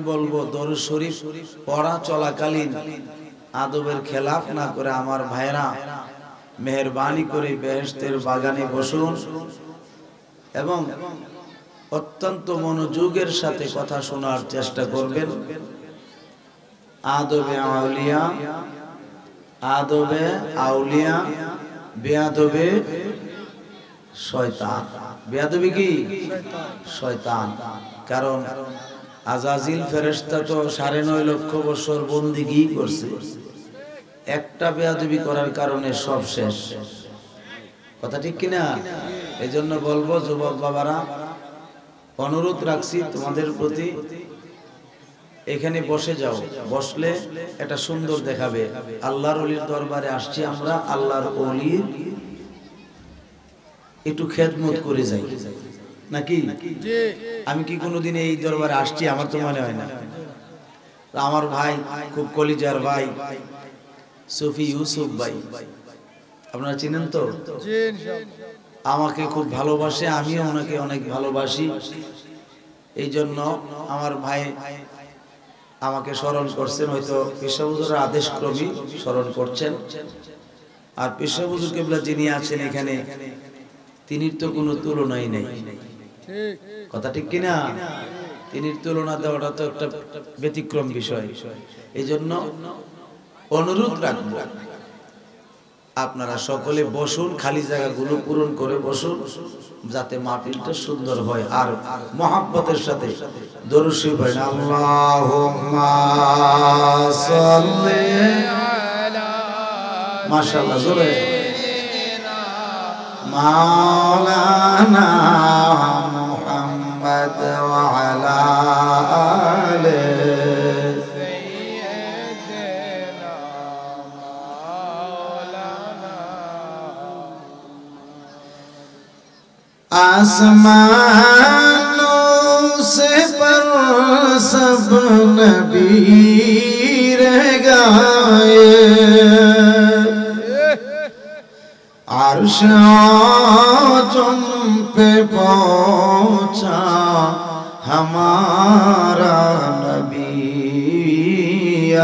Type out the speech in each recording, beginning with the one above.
বলবো দরুদ শরীফ পড়া চলাকালীন আদবের খেলাফ না করে আমার ভাইরা মেহেরবানি করে বেহেশতের বাগানে বসুন এবং অত্যন্ত মনোযোগের সাথে কথা শোনার চেষ্টা করবেন। আদবে আউলিয়া বেয়াদবে শয়তান। বেয়াদবি কি? শয়তান। কারণ আজাজিল ফেরেশতা তো 9.5 লক্ষ বছর বন্দিগি করছে, একটা বেয়াদবি করার কারণে সব শেষ। কথা ঠিক কিনা? এজন্য বলবো যুবক বাবারা, অনুরোধ রাখছি তোমাদের প্রতি, এখানে বসে যাও, বসলে এটা সুন্দর দেখাবে। আল্লাহর ওলির দরবারে আসছি আমরা, আল্লাহর ওলির একটু খেদমত করে যাই নাকি? আমি কি কোনোদিন এই দরবারে আসছি? আমার তো মনে হয় না। আমার ভাই, খুব কলিজার ভাই সুফি ইউসুফ ভাই, আপনারা চিনেন তো? আমাকে খুব ভালোবাসে, আমিও ওনাকে অনেক ভালোবাসি। এই জন্য আমার ভাই আমাকে স্মরণ করছেন, হয়তো পেশা হুজুরের আদেশ ক্রমে স্মরণ করছেন। আর পেশা হুজুর কেবলা যিনি আছেন এখানে, তিনির তো কোনো তুলনাই নেই। কথা ঠিক কিনা? তিনির তুলনা দেওয়াটা তো একটা ব্যতিক্রম বিষয়। এই জন্য অনুরোধ রাখবো আপনারা সকলে বসুন, খালি জায়গাগুলো পূরণ করে বসুন, যাতে মাহফিলটা সুন্দর হয়। আর মহব্বতের সাথে দরুদ শরীফ পড়েন। আল্লাহুম্মা সাল্লি আলা, মাশাআল্লাহ, জোরে মাওলানা মুহাম্মদ ওয়া আলা আলিহি आसमानों से पर सब नबी रह गए, अर्श जुम पे पहुंचा हमारा नबी।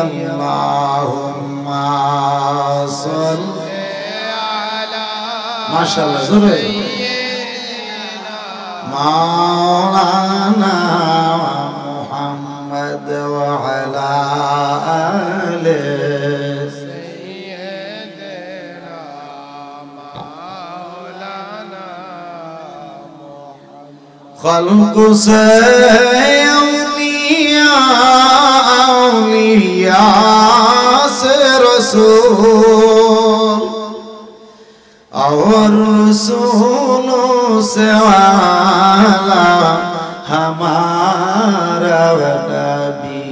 अल्लाहुम्मा सल्ली अला, माशाअल्लाह, ज़रूर मौलाना मुहम्मद व अला आलिहि सय्यदना मौलाना मुहम्मद। खल्क़ से औलिया से रसूल और रसूलों से वाला हमारा नबी।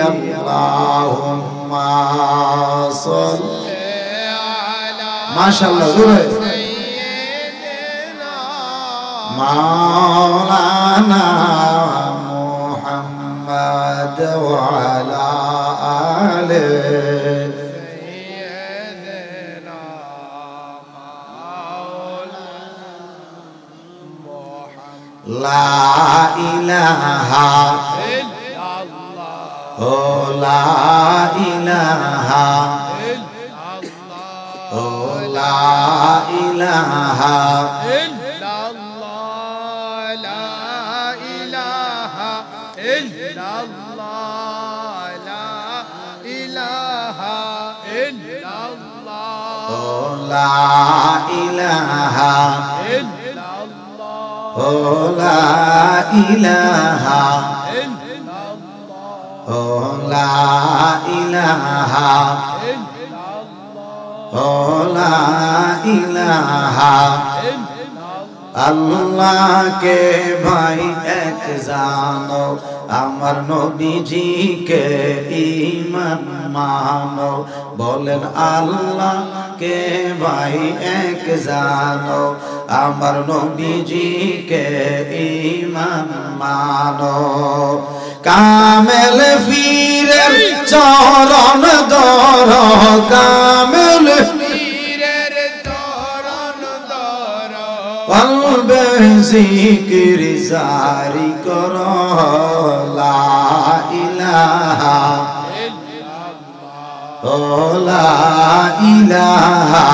अल्लाहुम्मा सल्ली अला, माशाअल्लाह, ज़रूर मौलाना मुहम्मद व अला आलिहि ला इलाहा इल्लल्लाह, ओ ला इलाहा इल्लल्लाह, ओ ला इलाहा इल्लल्लाह, ला इलाहा इल्लल्लाह, ला इलाहा इल्लल्लाह, ओ ला इलाहा ओ ला इलाहा इल्लल्लाह, ओ ला इलाहा इल्लल्लाह, ओ ला इलाहा इल्लल्लाह। अल्लाह के भाई एक जानो, আমার নবীজিকে ঈমান মানো। বলেন আল্লাহ কে ভাই এক জানো, আমার নবীজিকে ঈমান মানো। কামেল পীরের চরণ ধর, কামেল পীরের চরণ ধর, কলবে জিকির জারি কর। ও লা ইলাহা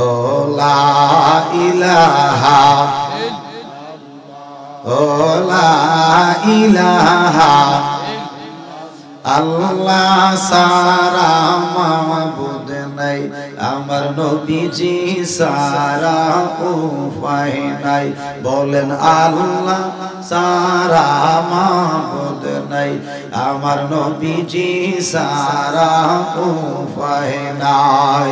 ও লা ইলাহা ও লা ইলাহা আল্লাহ সারা মাবুদ নাই আমার নবীজি সারা উপায় নাই বলেন আল্লাহ সারা মাবুদ নাই আমার নবীজি সারা উপায় নাই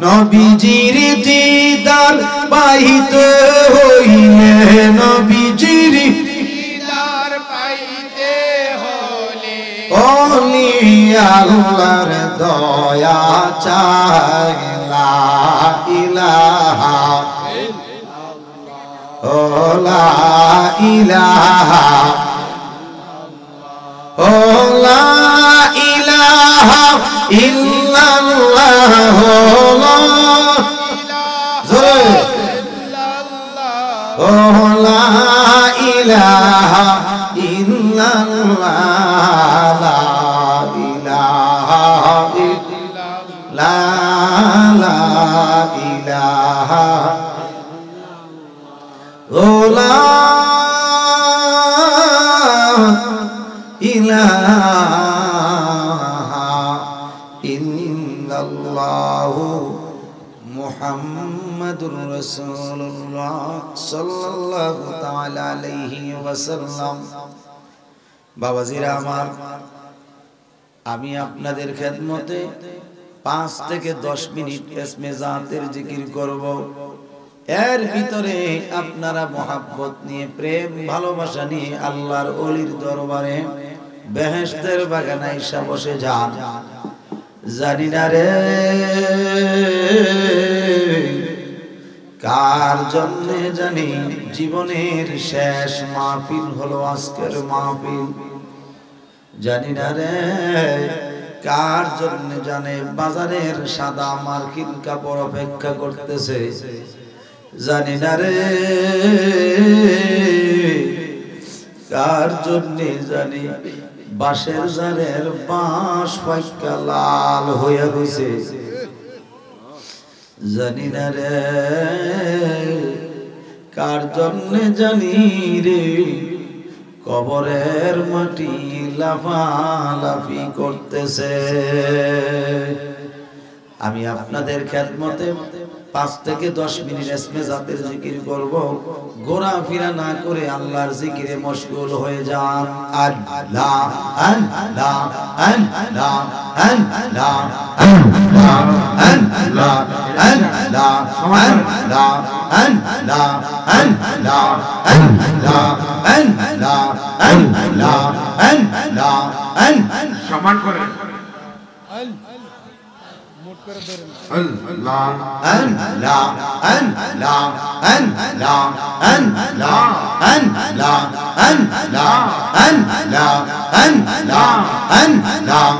নবীজির দিদার পাইতে হইলে নবীজির দিদার পাইতে হলে ওলি আল্লাহর দয়া চাই লা ইলাহা ও লা ইলাহা ও লা ইলাহা ইল্লাল্লাহ ও লা ইলাহা ইল্লাল্লাহ লা ইলাহা ইল্লাল্লাহ লা ইলাহা ও লা ইলাহা ইল্লাল্লাহু মুহাম্মাদুর রাসূলুল্লাহ সাল্লাল্লাহু তাআলা আলাইহি ওয়াসাল্লাম। বাবাজিরা আমার, আমি আপনাদের খেদমতে 5 থেকে 10 মিনিট ইসমে জাতের জিকির করব। এর ভিতরে আপনারা মোহাব্বত নিয়ে, প্রেম ভালোবাসা নিয়ে আল্লাহর ওলির দরবারে বেহেশতের বাগানে এসে বসে যান। জানি না রে কার জন্য জানি জীবনের শেষ মাহফিল হলো আজকের মাহফিল। জানি না রে কার জন্য জানে বাজারের সাদা মার্কিন কাপড় অপেক্ষা করতেছে। জানি না রে কার জন্য জানি বাঁশের জারের বাঁশ পাইকা লাল হইয়া গেছে। জানি না রে কার জন্য জানি রে কবরের মাটি লাফালাফি করতেছে। আমি আপনাদের খেদমতে 5 থেকে 10 মিনিট ইসমে জাতের জিকির করব। ঘোরাফেরা না করে আল্লাহর জিকিরে মশগুল হয়ে যান। আল্লাহ আল্লাহ আল্লাহ আল্লাহ আল্লাহ আল্লাহ আল্লাহ আল্লাহ আল্লাহ আল্লাহ আল্লাহ আল্লাহ আল্লাহ আল্লাহ সমান করে Allah Allah Allah Allah Allah Allah Allah Allah Allah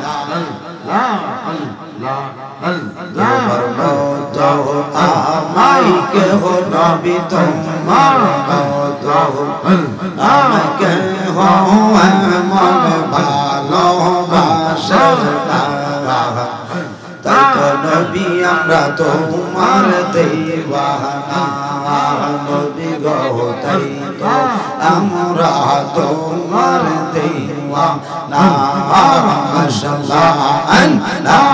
আমাকে হো নবী তোমার আমাকে হো মন ভালোবাসা তাই তো নবী আমরা তোমার দেওয়ানা নবী গো তাই তো আমরা তোমার দেওয়ানা মাশাআল্লাহ আল্লাহ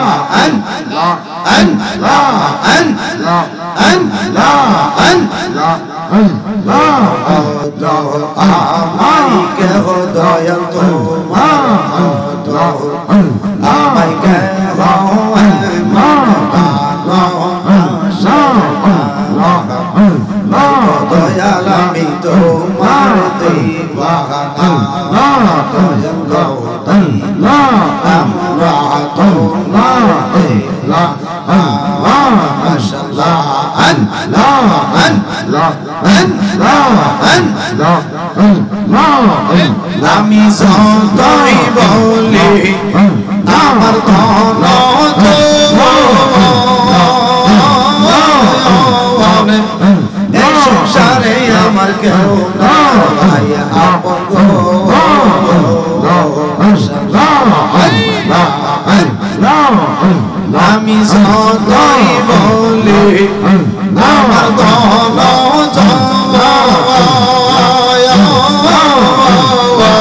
আল্লাহ আল্লাহ আল্লাহ আল্লাহ আল্লাহ আল্লাহ আমাকে হো দয়াল তোমার আমাকে দয়াল আমি তোমার দেওয়ানা আমরা তোমার দেওয়ানা মাশাআল্লাহ আল্লাহ আল্লাহ আল্লাহ আমি যতই বলি আমার ধন সংসারে আমার কেউ নাই আপন গো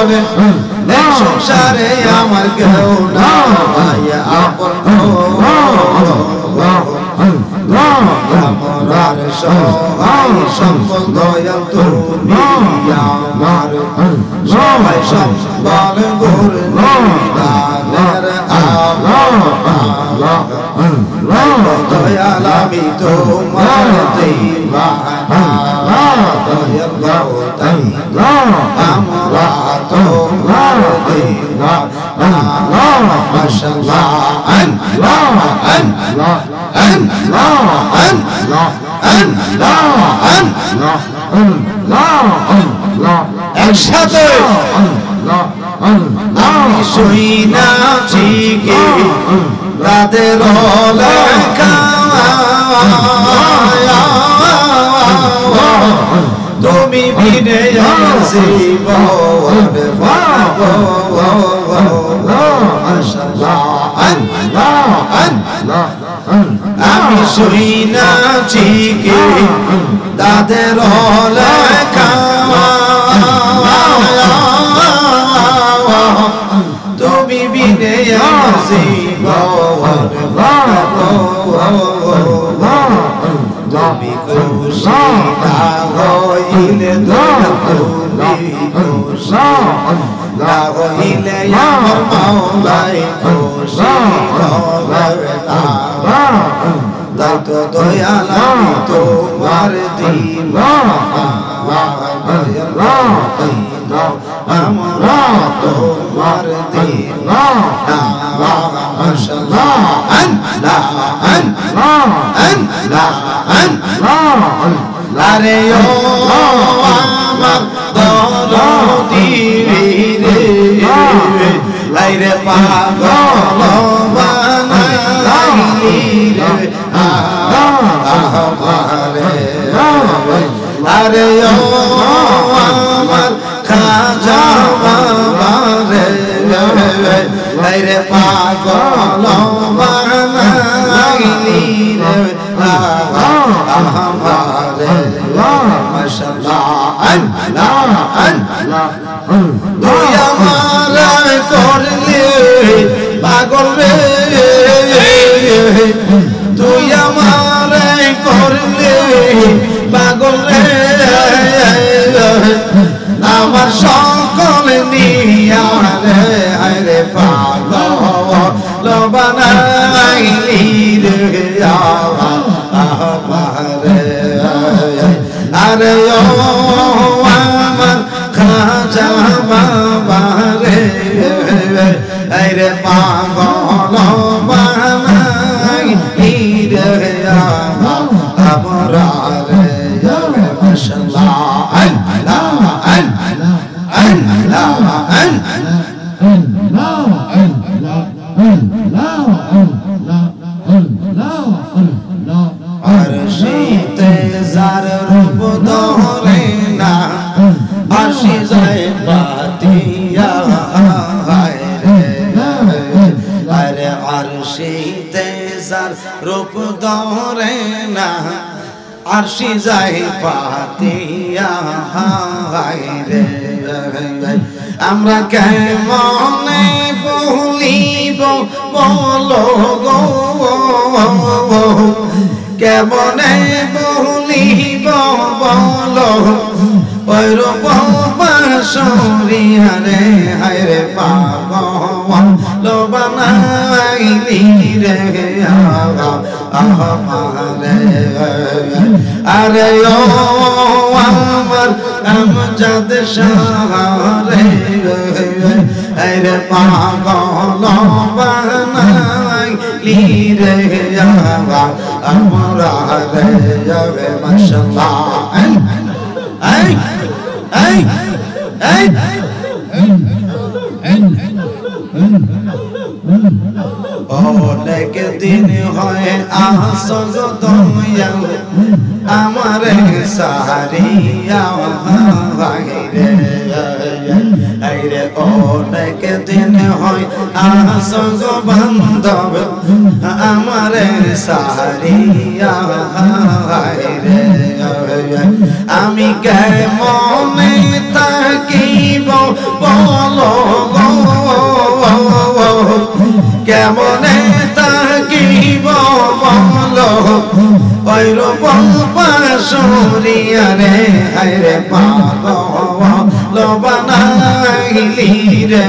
রে সংসারে আমার কেউ নাই আপন আমার সহায় সম্বল দয়াল তুমি আমার সহায় সম্বল গুরুদানের দয়াল আমি তোমার দিওয়ানা দয়াল আমরা তোমার দিওয়ানা মাশাআল্লাহ আল্লাহ আল্লাহ একসাথে আমি শুইনাছি কে তাদের লেখা তুমি বিনে জীবন আমি শুইনাছি কে তাদের লেখা তুমি বিনে জীবন তুমি খুশি না হইলে তুমি খুশি না হইলে আমার মাওলাই খুশি হবে না তাই তো দয়াল আমি তোমার দিওয়ানা আমরা তোমার দিওয়ানা মাশাআল্লাহ আল্লাহ আল্লাহ আল্লাহ আরে ও আমার দরদি রে আইরে পাগল বানাইলি রে আরে ও আমার খাজা বাবা রে আইরে পাগল বানাইলি রে আমারে মাশাআল্লাহ আল্লাহ আল্লাহ তুই আমার করলে পাগল রে তুই আমার করলে পাগল রে আমার সকল নিয়া রে আরে পাগল বানাইলি রে আমারে আরে ও আমার খাজা বাবা রে আরে পাগল বানাইলি রে আমরা রে মাশাআল্লাহ আল্লাহ আল্লাহ আল্লাহ আরশিতে যার রূপ ধরে না আসি যায় পাতিয়া আরে আরশিতে যার রূপ ধরে না আরশি যায় পাতিয়া রে আমরা কেমনে ভুলিব বলো গো কেমনে ভুলিব বলো ওই রূপ বাসরিয়া রে হায়রে পাগল বানাইলি রে আমারে আরে ও আমার আমজাদ শাহরে আরে পাগল বানাইলি রে আমরা রে যাবে মাশাআল্লাহ এই এই এই অনেক দিন হয় আসল দয়াল আমার সারিয়া রে আইরে অনেক দিন হয় আসল বান্ধব আমার সারিয়া রে আমি কেমনে থাকিব বলো গো কেমনে থাকিব বলো ওই রূপম পাশরিয়া রে হায়রে পাগল বানাইলি রে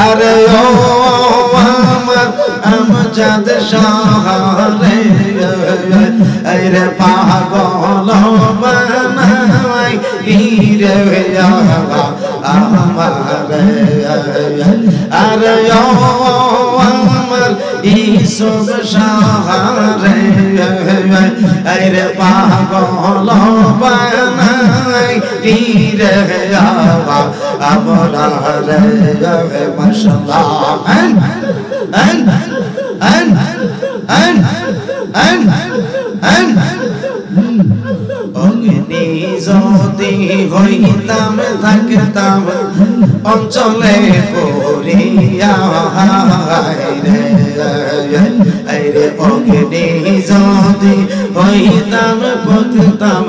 আরে ও আমার আমজাদ শাহরে আরে পাগল বানাইলি রে আমার আরে ও আমার ইসব শাহরে আরে পাগল বানাইলি রে আমরা রে মাশাআল্লাহ অগ্নি যদি হইতাম থাকতাম অঞ্চলে পড়িয়া রে অগ্নি যদি হইতাম থাকতাম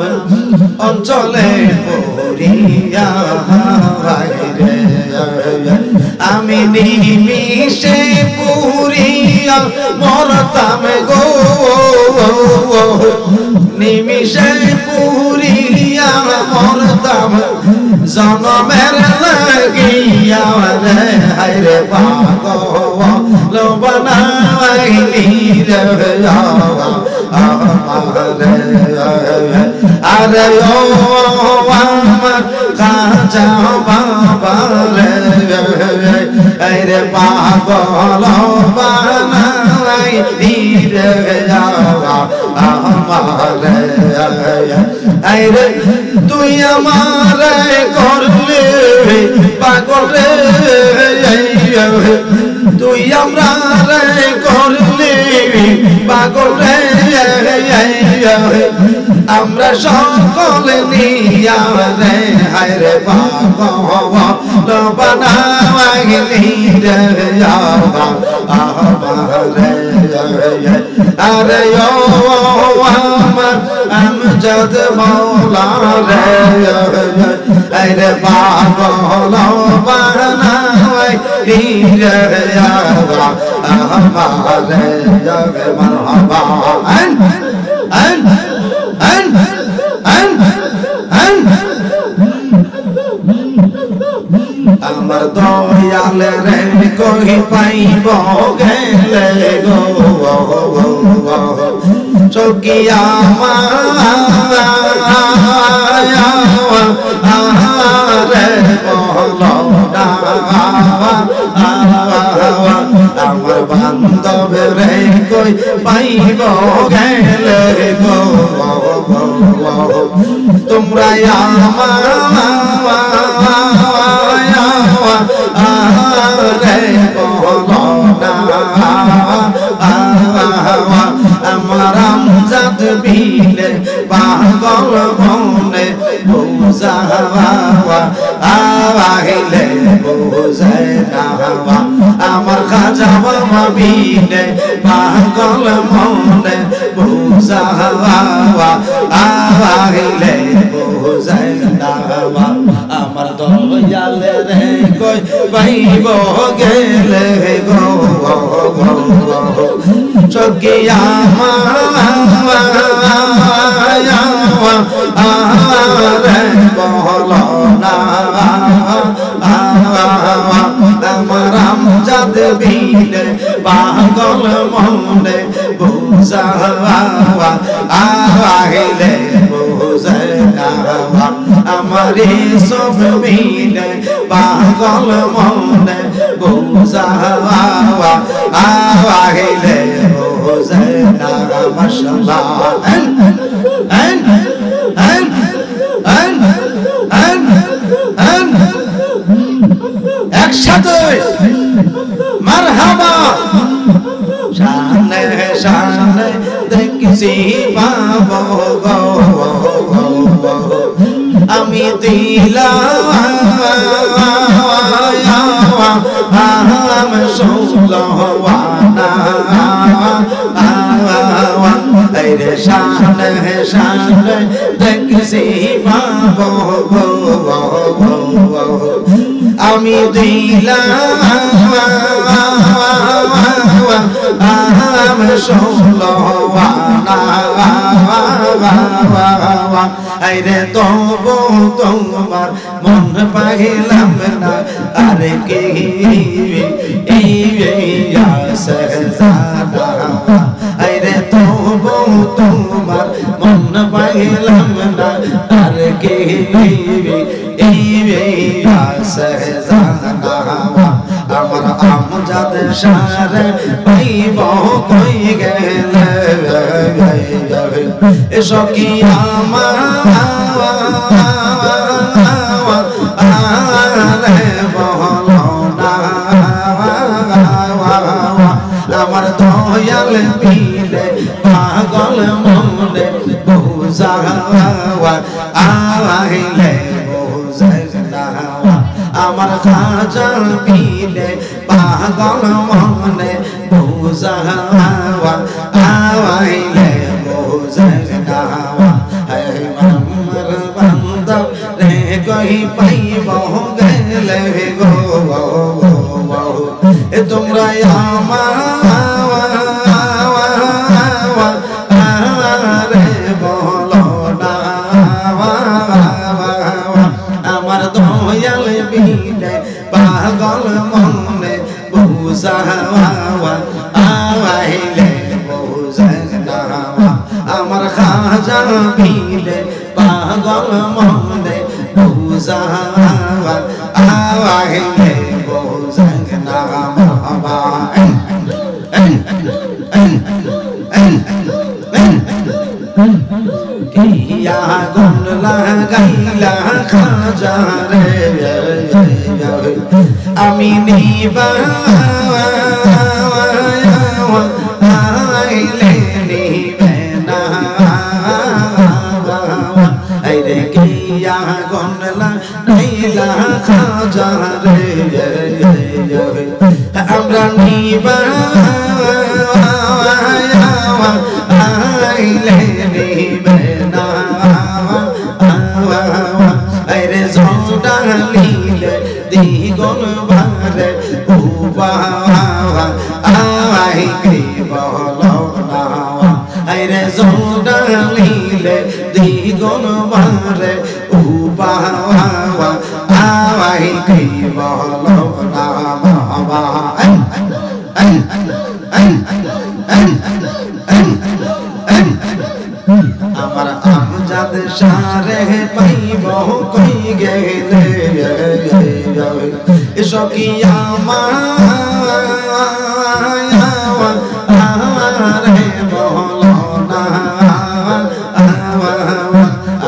অঞ্চলে পড়িয়া রে আমি নিমিষে পুরিয়া মরতাম গো নিমিষে পুরিয়া মরতাম জনমের লাগিয়া রে হায়রে পাগল বানাইলি রে আরে ও আমার খাজা বাবা রে আরে পাগল বানাইলি রে আমারে আরে তুই আমারে করলে পাগল রে তুই আমরারে করলে পাগল রে আমরা সকলে নিয়া রে হায়রে পাগল বানাইলি রে আমারে আরে ও আমার আমজাদ মাওলা রে আরে পাগল বানাইলি রে আমারে মারহাবা আমার দয়াল রে কই পাইব গেলে গো চকিয়া রে আমার বান্ধব রে কই পাইব গেলে গো তোমরা রে আমার আমজাদ বিলে পাগল মনে বুঝাওয়া আইলে বুঝে নাওয়া আমার খাজা বাবা বিলে পাগল মনে বুঝাওয়া আইলে বুঝে নাওয়া আমার দয়াল রে কই পাইব গেলে গো চকিয়া রে বল না আমার আমজাদ বিলে পাগল মনে বুঝাওয়া আইলে বুঝে নাওয়া আমার সব মিলে পাগল মনে বুঝাওয়া আইলে বুঝে নাওয়া মাশাআল্লাহ একসাথে মারহাবা শানে শানে দেখছি পাবো গো আমি দিলাম ষোলওয়ানা তেরে শান দেখছি পাবো আমি দিলাম ষোলোয়ানা আরে তবু তোমার মন পাইলাম না আরে কে আরে তবু তোমার মন পাইলাম না আরে কে আমার আমজাদ সারে পাইব কই গেলে এসো কি আমার বলো না আমার দয়াল পিলে পাগল মনে বুঝাওয়া আইলে আমার খাজা পিলে পাগল মনে বুঝাওয়া আইলে বুঝাওয়া আমার বান্দা রে কই পাইব গেলে গো তোমরা আমার বলো না আমার দয়াল বিনে পাগল মনে বুঝাওয়া আইলে বুঝাওয়া আমার খাজা বিনে পাগল মনে বুঝাওয়া আইলে কিয়া গুন লাগাইলা খাজা রে আমি নিবা আইলে নিবে না আইরে কিয়া গুন লাগাইলা খাজা রে আমরা নিবা আইলে নিবে না আইরে জন্ডালিলে দ্বিগুণ বারে উবা আই কে বলো না আইরে জন্ডালিলে দ্বিগুণ বারে উবা আই কে বলো না বাবা আমার আমজাদ সারে পাইব কই গেলে এসো কি আমার বলো না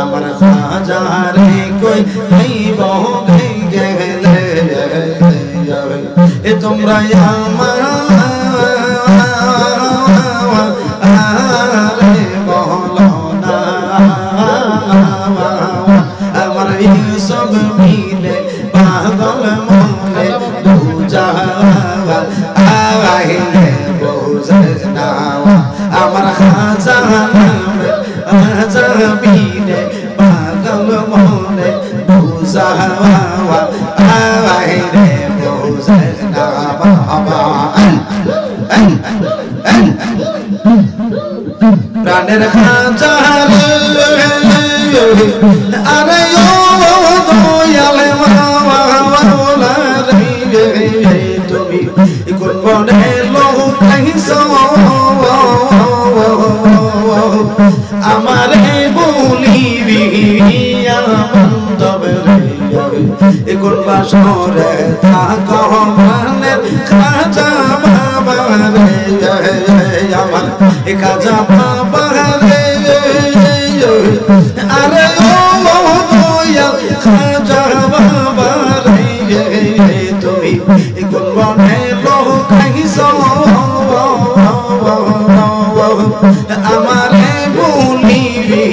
আমার খাজা রে কই পাইব গেলে এ তোমরা আমার আমার সব মিলে পাগল মনে বুঝাওয়া আইলে বুঝাওয়া আমার খাজা মিলে পাগল মনে বুঝাওয়া আইলে বুঝাওয়া প্রাণের খাজা আরে ও দয়াল মাওলা রে তুমি কোন বনে লোকাইছো আমারে বলিবি আমন্তবে রে কোন বাসরে থাকো প্রাণের খাজা বাবা রে আমার খাজা বাবা রে আরে ও দয়াল খাজা বাবা রে তুমি কোন বনে লোকাইছো আমারে বলিবি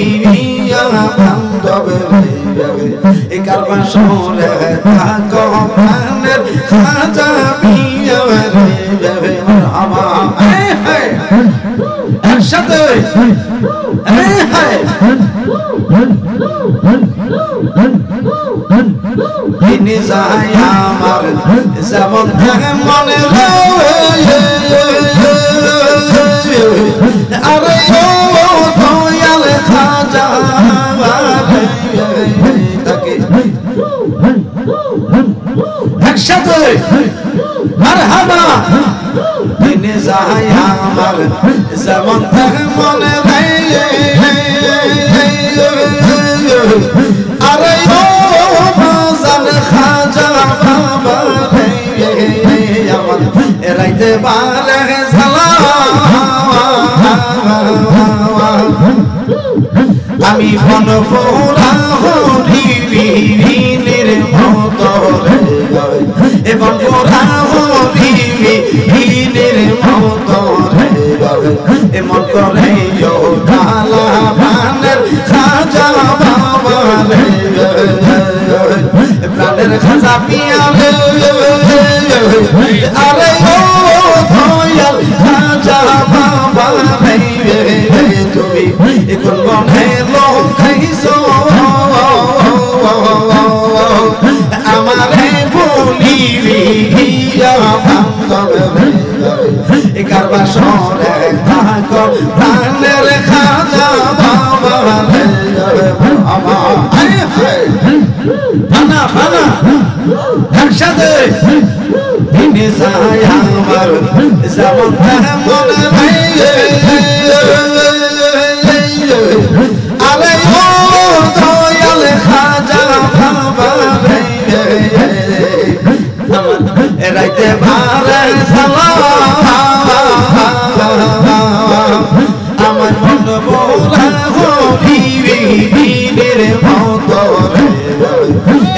আমন্তবে রে কারবা সরে থাকো প্রাণের খাজা বিয়া রে মারহাবা একসাথে দিনে যায় আমার যেমন থাকে মনে আরে ও দয়াল খাজা তাকে একসাথে মারহাবা দিনে যায় আমার যেমন থাকে মনে আরে ও বাজান খাজা বাবা আমার রাইতে বারে আমি বন পোড়া হরিণীর মতো এবং পোড়া হরিণীর মতো এমন করে কালা বানের খাজা বাবা প্রাণের খাজা পিয়া আরে ও দয়াল খাজা বাবা তুমি কোন বনে লোকাইছো আমারে বলিবি কারবা সরে থাকো প্রাণের খাজা বাবা ভানা ভানা একসাথে দিনে যায় আমার যেমন মনে আরে ও দয়াল খাজা বাবা রাইতে ভারে আমার মন বোরা হরিণীর মতো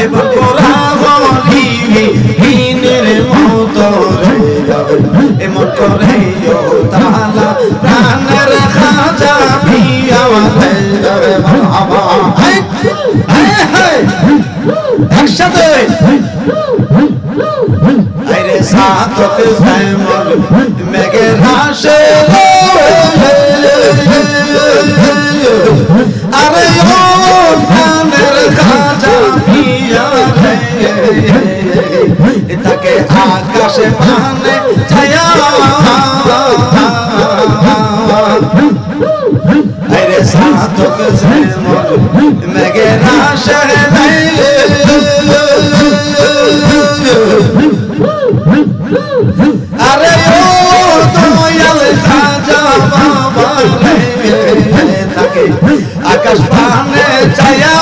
এবং পোড়া হরিণীর মতো এমন করে তালা প্রাণের খাজা পিয়া একসাথে আরে সাতক যেমন মেঘের হাসে আরে ও প্রাণের খাজা পিয়া তাকে আকাশে মানে ছায়া আরে সাতক যেমন মেঘের হাসে আরে ও দয়াল খাজা বাবা তাকে আকাশ পানে ছায়া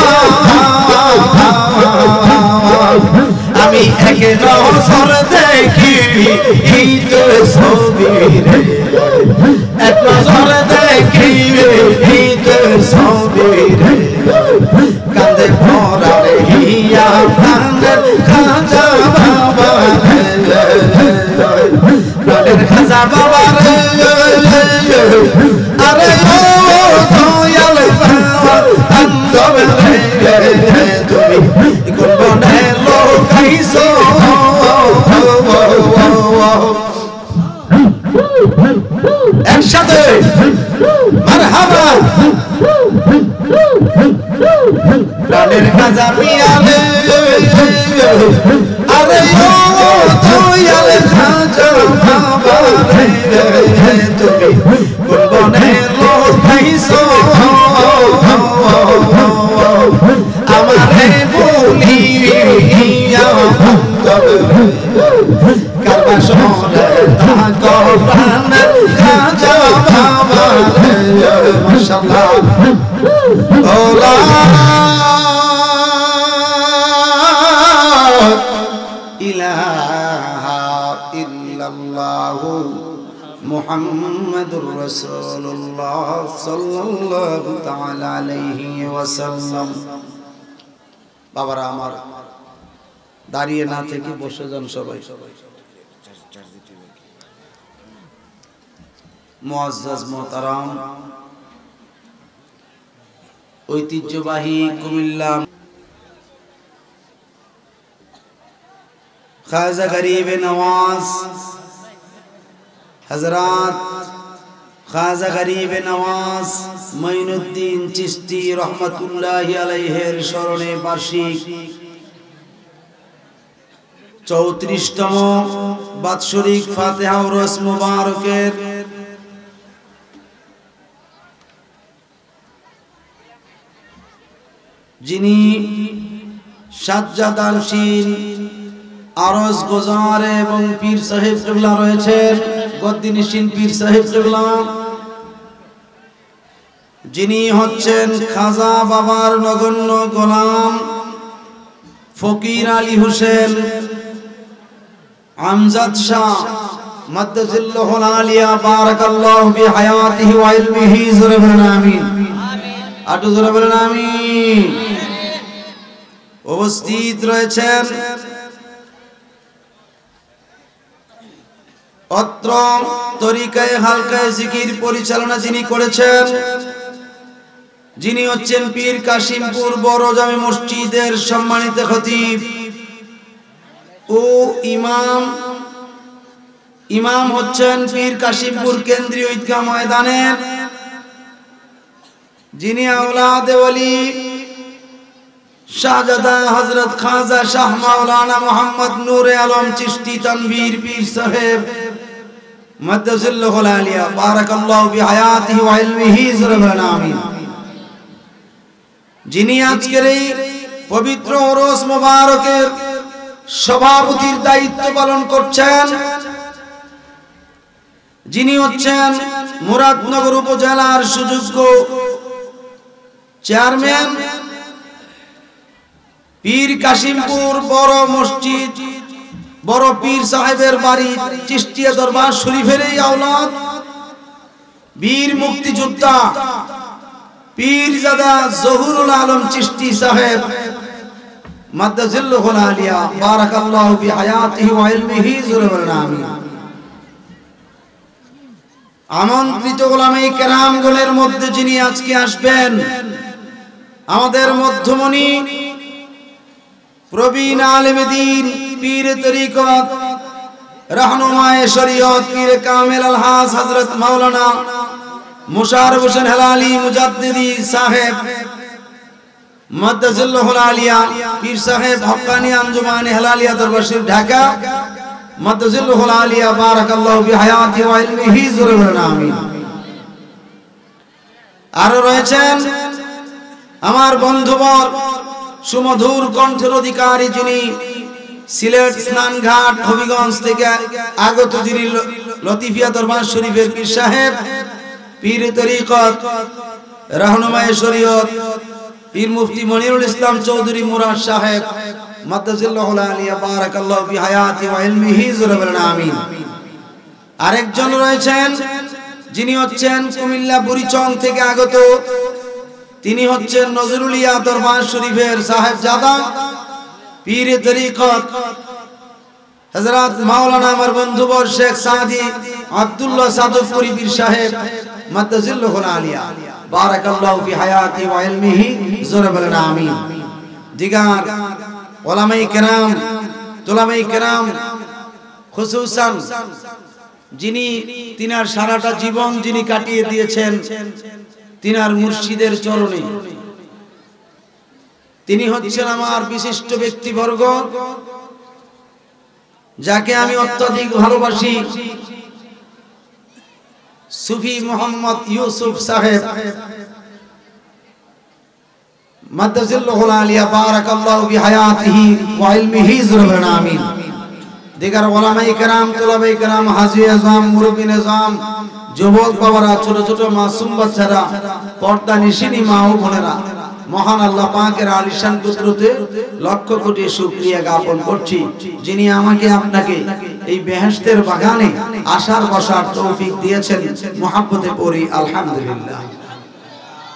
আমি একে নজর দেখি এই তো ছবি রে এক নজর দেখি এই তো ছবি রে কাঁদে ভরা রে হিয়া প্রাণের খাজা বাবা প্রাণের খাজা বাবা রে আরে ও দয়াল বাবা আন্দবে তুমি কোন বনে লোকাইছো একসাথে মারহাবা প্রাণের খাজা পিয়া আরে ও দয়াল খাজা বাবা তুমি কোন বনে লোকাইছো আমারে বলিয়া কারবা সরে থাকো প্রাণের খাজা বাবা মাশাআল্লাহ ওলা ইলাহা ইল্লাল্লাহু মুহাম্মাদুর রাসূলুল্লাহ সাল্লাল্লাহু তাআলা আলাইহি ওয়াসাল্লাম। বাবারা আমার, দাঁড়িয়ে না থেকে বসে যান সবাই। মুআজ্জাজ মুহতারাম, ঐতিহ্যবাহী কুমিল্লা খাজা গরিব নওয়াজ হযরত খাজা গরিবে নওয়াজ মঈনুদ্দিন চিশতি রহমাতুল্লাহি আলাইহির স্মরণে বার্ষিক 34তম বাৎসরিক ফাতিহা উরুস মুবারকের যিনি সাজ্জাদানশীন আরজ গোজার এবং পীর সাহেব কিবলা রয়েছেন, গদ্দিনশীন পীর সাহেব কিবলা, যিনি হচ্ছেন খাজা বাবার নগণ্য গোলাম ফকির আলী হোসেন আমজাদ শাহ মাদ্দাজিল্লাহুল আলিয়া বারাকাল্লাহু ফি হায়াতিহি ওয়া ইলমিহি। জোরে বলেন আমিন। আটু জোরে বলেন আমিন। উপস্থিত রয়েছেন অত্র তরিকায়ে হালকায়ে জিকির পরিচালনা যিনি করেছেন, যিনি হচ্ছেন পীর কাশিমপুর বড় জামে মসজিদের সম্মানিত খতিব ও ইমাম হচ্ছেন পীর কাশিমপুর কেন্দ্রীয় ঈদগাহ ময়দানের, যিনি আওলাদে ওলি শাহজাদা হযরত খাজা শাহ মাওলানা মোহাম্মদ নূরে আলম চিশতি তানভীর পীর সাহেব মাদ্দাজিল্লাহুল আলিয়া বারাকাল্লাহু ফি হায়াতিহি ওয়া ইলমিহি। জোরে বলেন আমিন। যিনি আজকের এই পবিত্র উরুস মুবারকের সভাপতির দায়িত্ব পালন করছেন, যিনি হচ্ছেন মুরাদনগর উপজেলার সুযোগ্য চেয়ারম্যান পীর কাশিমপুর বড় মসজিদ বড় পীর সাহেবের বাড়ি চিশতিয়া দরবার শরীফের এই আওলাদ বীর মুক্তিযোদ্ধা পীরজাদা জহুরুল আলম চিশতি সাহেব মাদ্দাজিল্লাহুল আলিয়া বারাকাল্লাহু ফি হায়াতিহি ওয়া ইলমিহি। জোরে বলেন আমিন। আমন্ত্রিত উলামায়ে কেরামগণের মধ্যে যিনি আজকে আসবেন, আমাদের মধ্যমণি প্রবীণ আলেম দ্বীন পীর তরিকত রাহনুমায়ে শরীয়ত পীর কামেল আলহাজ হযরত মাওলানা মুশাররফ হোসেন হেলালি মুজাদ্দিদি সাহেব মাদ্দাজিল্লাহুল আলিয়া পীর সাহেব হক্কানি আঞ্জুমানে হেলালিয়া দরবার শরীফ ঢাকা মাদ্দাজিল্লাহুল আলিয়া বারাকাল্লাহু ফি হায়াতিহি ওয়া ইলমিহি। জোরে বলেন আমিন। আরো রয়েছেন আমার বন্ধুবর সুমধুর কণ্ঠের অধিকারী, যিনি সিলেট স্নানঘাট হবিগঞ্জ থেকে আগত, যিনি লতিফিয়া দরবার শরীফের পীর সাহেব পীর তরিকত রাহনুমায়ে শরীয়ত পীর মুফতি মনিরুল ইসলাম চৌধুরী মুরাদ সাহেব মাদ্দাজিল্লাহুল আলিয়া বারাকাল্লাহু ফি হায়াতিহি ওয়া ইলমিহি। জোরে বলেন আমিন। আরেকজন রয়েছেন যিনি হচ্ছেন কুমিল্লা বুড়িচং থেকে আগত, তিনি হচ্ছেন নজরুলিয়া দরবার শরীফের সাহেবজাদা পীর তরিকত হযরত মাওলানা আমার বন্ধুবর শেখ সাদি আব্দুল্লাহ সাদফপুরি পীর সাহেব মাদ্দাজিল্লাহুল আলিয়া বারাকাল্লাহু ফি হায়াতিহি ওয়া ইলমিহি। জোরে বলেন আমিন। দিগার উলামায়ে কেরাম তুলামায়ে কেরাম খুসুসান যিনি তিনার সারাটা জীবন যিনি কাটিয়ে দিয়েছেন তিনার মুর্শিদের চরণে, তিনি হচ্ছেন আমার বিশিষ্ট ব্যক্তিবর্গ, যাকে আমি অত্যধিক ভালোবাসি, সুফি মোহাম্মদ ইউসুফ সাহেব মাদ্দাজিল্লাহুল আলিয়া বারাকাল্লাহু ফি হায়াতিহি ওয়া ইলমিহি। জোরে বলেন আমিন। দিগার উলামায়ে কেরাম তুলাবায়ে কেরাম হাজী আজম মুরব্বী নিজাম যুবক বাবারা, ছোট ছোট মাসুম বাচ্চারা, পর্দা নিশিনী মা ও বোনেরা, মহান আল্লাহ পাকের আলিশান কুদরতে লক্ষ কোটি শুকরিয়া জ্ঞাপন করছি, যিনি আমাকে আপনাকে এই বেহেশতের বাগানে আসার বসার তৌফিক দিয়েছেন। মুহাব্বতে পড়ি আলহামদুলিল্লাহ।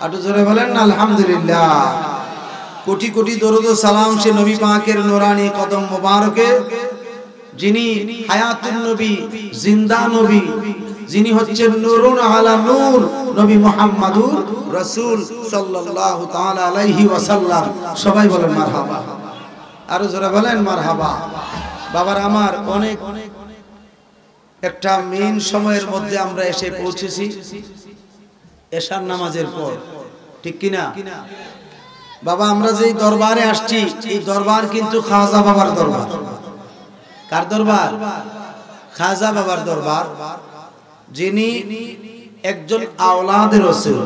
আটু জোরে বলেন না আলহামদুলিল্লাহ। কোটি কোটি দরুদ ও সালাম সে নবী পাকের নূরানি কদম মোবারকে, যিনি হায়াতুন নবী, জিন্দা নবী, যিনি হচ্ছেন নূরুন আলা নূর, নবী মুহাম্মাদুর রাসূল সাল্লাল্লাহু তাআলা আলাইহি ওয়াসাল্লাম। সবাই বলেন মারহাবা। আরো জোরে বলেন মারহাবা। বাবার আমার অনেক একটা মেইন সময়ের মধ্যে আমরা এসে পৌঁছেছি এশার নামাজের পর, ঠিক কিনা? বাবা আমরা যেই দরবারে আসছি এই দরবার কিন্তু খাজা বাবার দরবার। কার দরবার? খাজা বাবার দরবার, যিনি একজন আওলাদের রাসূল,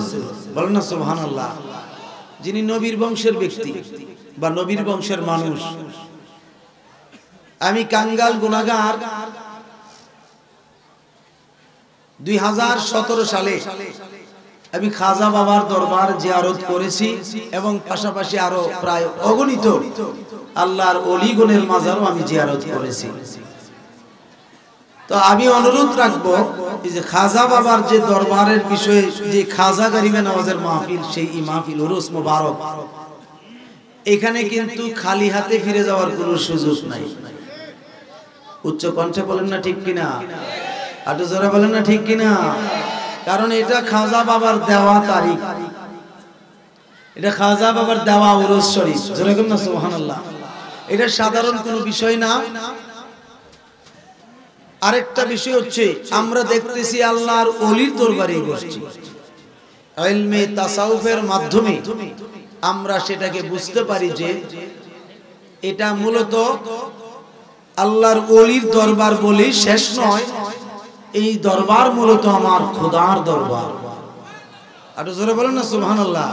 বলেন না সুবহানাল্লাহ, যিনি নবীর বংশের ব্যক্তি বা নবীর বংশের মানুষ। আমি কাঙ্গাল গুনাহগার 2017 সালে আমি খাজা বাবার দরবার জিয়ারত করেছি এবং পাশাপাশি আরো প্রায় অগণিত আল্লাহর ওলিগণের মাজারও আমি জিয়ারত করেছি। তো আমি অনুরোধ রাখবো এই যে খাজা বাবার যে দরবারের বিষয়ে যে খাজা গরিবে নামাজের মাহফিল, সেই মাহফিল উরুস মুবারক, এখানে কিন্তু খালি হাতে ফিরে যাওয়ার কোনো সুযোগ নাই। উচ্চ কণ্ঠে বলেন না ঠিক কিনা, আটু জোরে বলেন না ঠিক কিনা। কারণ এটা খাজা বাবার দেওয়া তারিখ, এটা খাজা বাবার দেওয়া উরুস শরীফ, জোরে বলেন না সুবহানাল্লাহ। এটা সাধারণ কোনো বিষয় না। আরেকটা বিষয় হচ্ছে আমরা দেখতেছি আল্লাহর ওলির দরবারে বসছি, ইলমে তাসাউফের মাধ্যমে আমরা সেটাকে বুঝতে পারি যে এটা মূলত আল্লাহর ওলির দরবার বলেই শেষ নয়, এই দরবার মূলত আমার খোদার দরবার। আর জোরে বলেন না সুবহানাল্লাহ।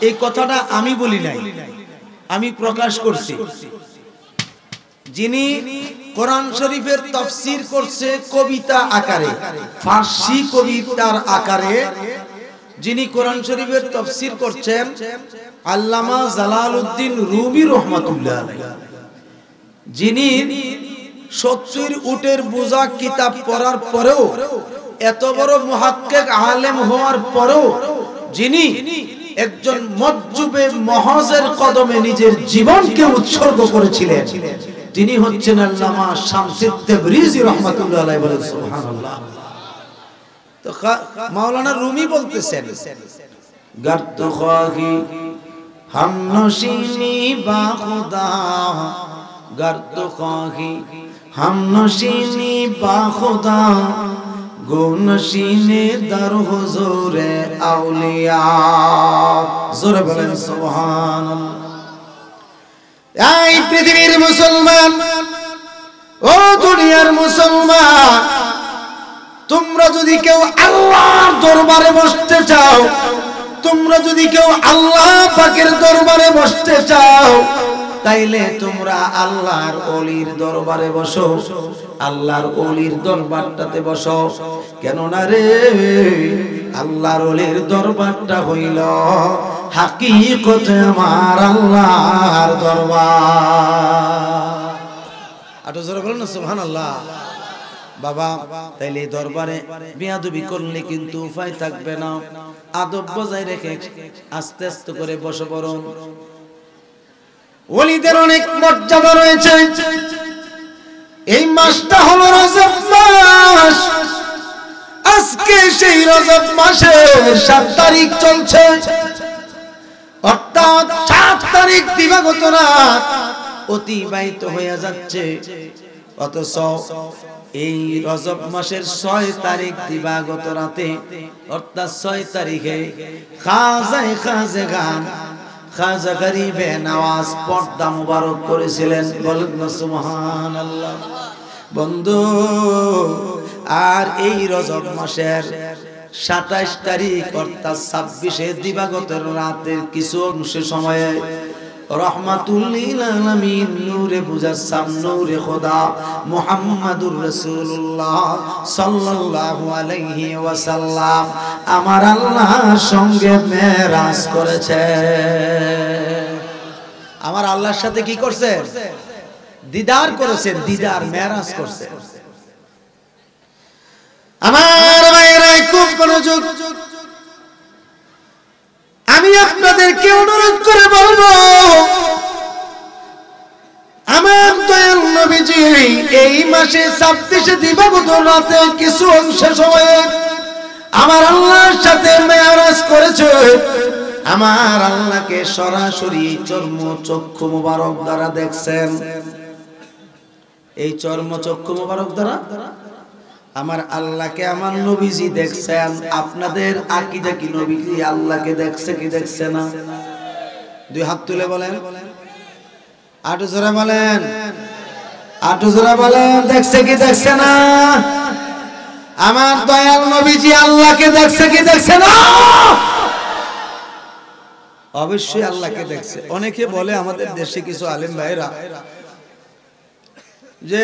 এই কথাটা আমি বলি নাই, আমি প্রকাশ করছি। যিনি কোরআন শরীফের তাফসীর করছে কবিতা আকারে, ফার্সি কবিতার আকারে, যিনি কোরআন শরীফের তাফসীর করছেন আল্লামা জালালউদ্দিন রুমি রাহমাতুল্লাহ আলাইহি, যিনি 70 উটের বোঝা কিতাব পড়ার পরেও, এত বড় মুহাক্কিক আলেম হওয়ার পরেও, যিনি একজন মজজুবে মহজের কদমে নিজের জীবনকে উৎসর্গ করেছিলেন, তিনি হচ্ছেন আল্লামা শামসুদ তাবরিজি রাহমাতুল্লাহ আলাইহি। বলেন সুবহানাল্লাহ। তো মাওলানা রুমি বলতেছেন, গর্ত খাহি হাম নশিনি বা খুদা, গর্ত খাহি হাম নশিনি বা খুদা, গুনশিনে দর হুজুরে আউলিয়া। জোরে বলেন সুবহানাল্লাহ। এই পৃথিবীর মুসলমান, ও দুনিয়ার মুসলমান, তোমরা যদি কেউ আল্লাহর দরবারে বসতে চাও, তোমরা যদি কেউ আল্লাহ পাকের দরবারে বসতে চাও, তাইলে তোমরা আল্লাহর ওলির দরবারে বসো, আল্লাহর ওলির দরবারটাতে বসো। কেন না রে, আল্লাহর ওলির দরবারটা হইল হাকিকতে আমার আল্লাহর দরবার। আটো জোরে বলেন না সুবহানাল্লাহ। বাবা তাইলে দরবারে বিয়াদবি করলে কিন্তু উপায় থাকবে না, আদব বজায় রেখে আস্তে আস্তে করে বসে পড়ুন। ওলিদের অনেক মর্যাদা রয়েছে। এই মাসটা হলো রজব মাস। আজকে সেই রজব মাসের 7 তারিখ চলছে, অর্থাৎ 7 তারিখ দিবাগত রাত অতিবাহিত হয়ে যাচ্ছে। অথচ এই রজব মাসের 6 তারিখ দিবাগত রাতে, অর্থাৎ 6 তারিখে খাজায়ে খাজগান খাজা গরিবে নওয়াজ পর্দা মুবারক করেছিলেন। বলেন না সুবহানাল্লাহ। বন্ধু, আর এই রজব মাসের 27 তারিখ অর্থাৎ 26 দিবাগত রাতের কিছু অংশ সময়ে রহমাতুল লিল আলামিন নূরে মুজাসসাম নূরে খোদা মুহাম্মাদুর রাসূলুল্লাহ সাল্লাল্লাহু আলাইহি ওয়াসাল্লাম আমার আল্লাহর সঙ্গে মেরাজ করেছে। আমার আল্লাহর সাথে কি করছেন? দিদার করেছেন, দিদার মেরাজ করছেন। আমার ভাইরা খুব মনোযোগ, আমি আপনাদেরকে অনুরোধ করে বলবো, আমার দয়াল নবীজি এই মাসে 26 দিবাগত রাতে কিছু অংশ সময়ে আমার আল্লাহর সাথে মেরাজ করেছে। আমার আল্লাহকে সরাসরি চর্ম চক্ষু মুবারক দ্বারা দেখছেন। এই চর্ম চক্ষু মুবারক দ্বারা আমার আল্লাহকে আমার নবীজি দেখছেন, আপনাদের আকীদা কি নবীজি আল্লাহকে দেখছে কি দেখছে না? দুই হাত তুলে বলেন, আটু জোরে বলেন, আটু জোরে বলেন, দেখছে কি দেখছে না? আমার দয়াল নবীজি আল্লাহকে দেখছে কি দেখছে না? অবশ্যই আল্লাহকে দেখছে। অনেকে বলে আমাদের দেশে কিছু আলেম ভাইরা যে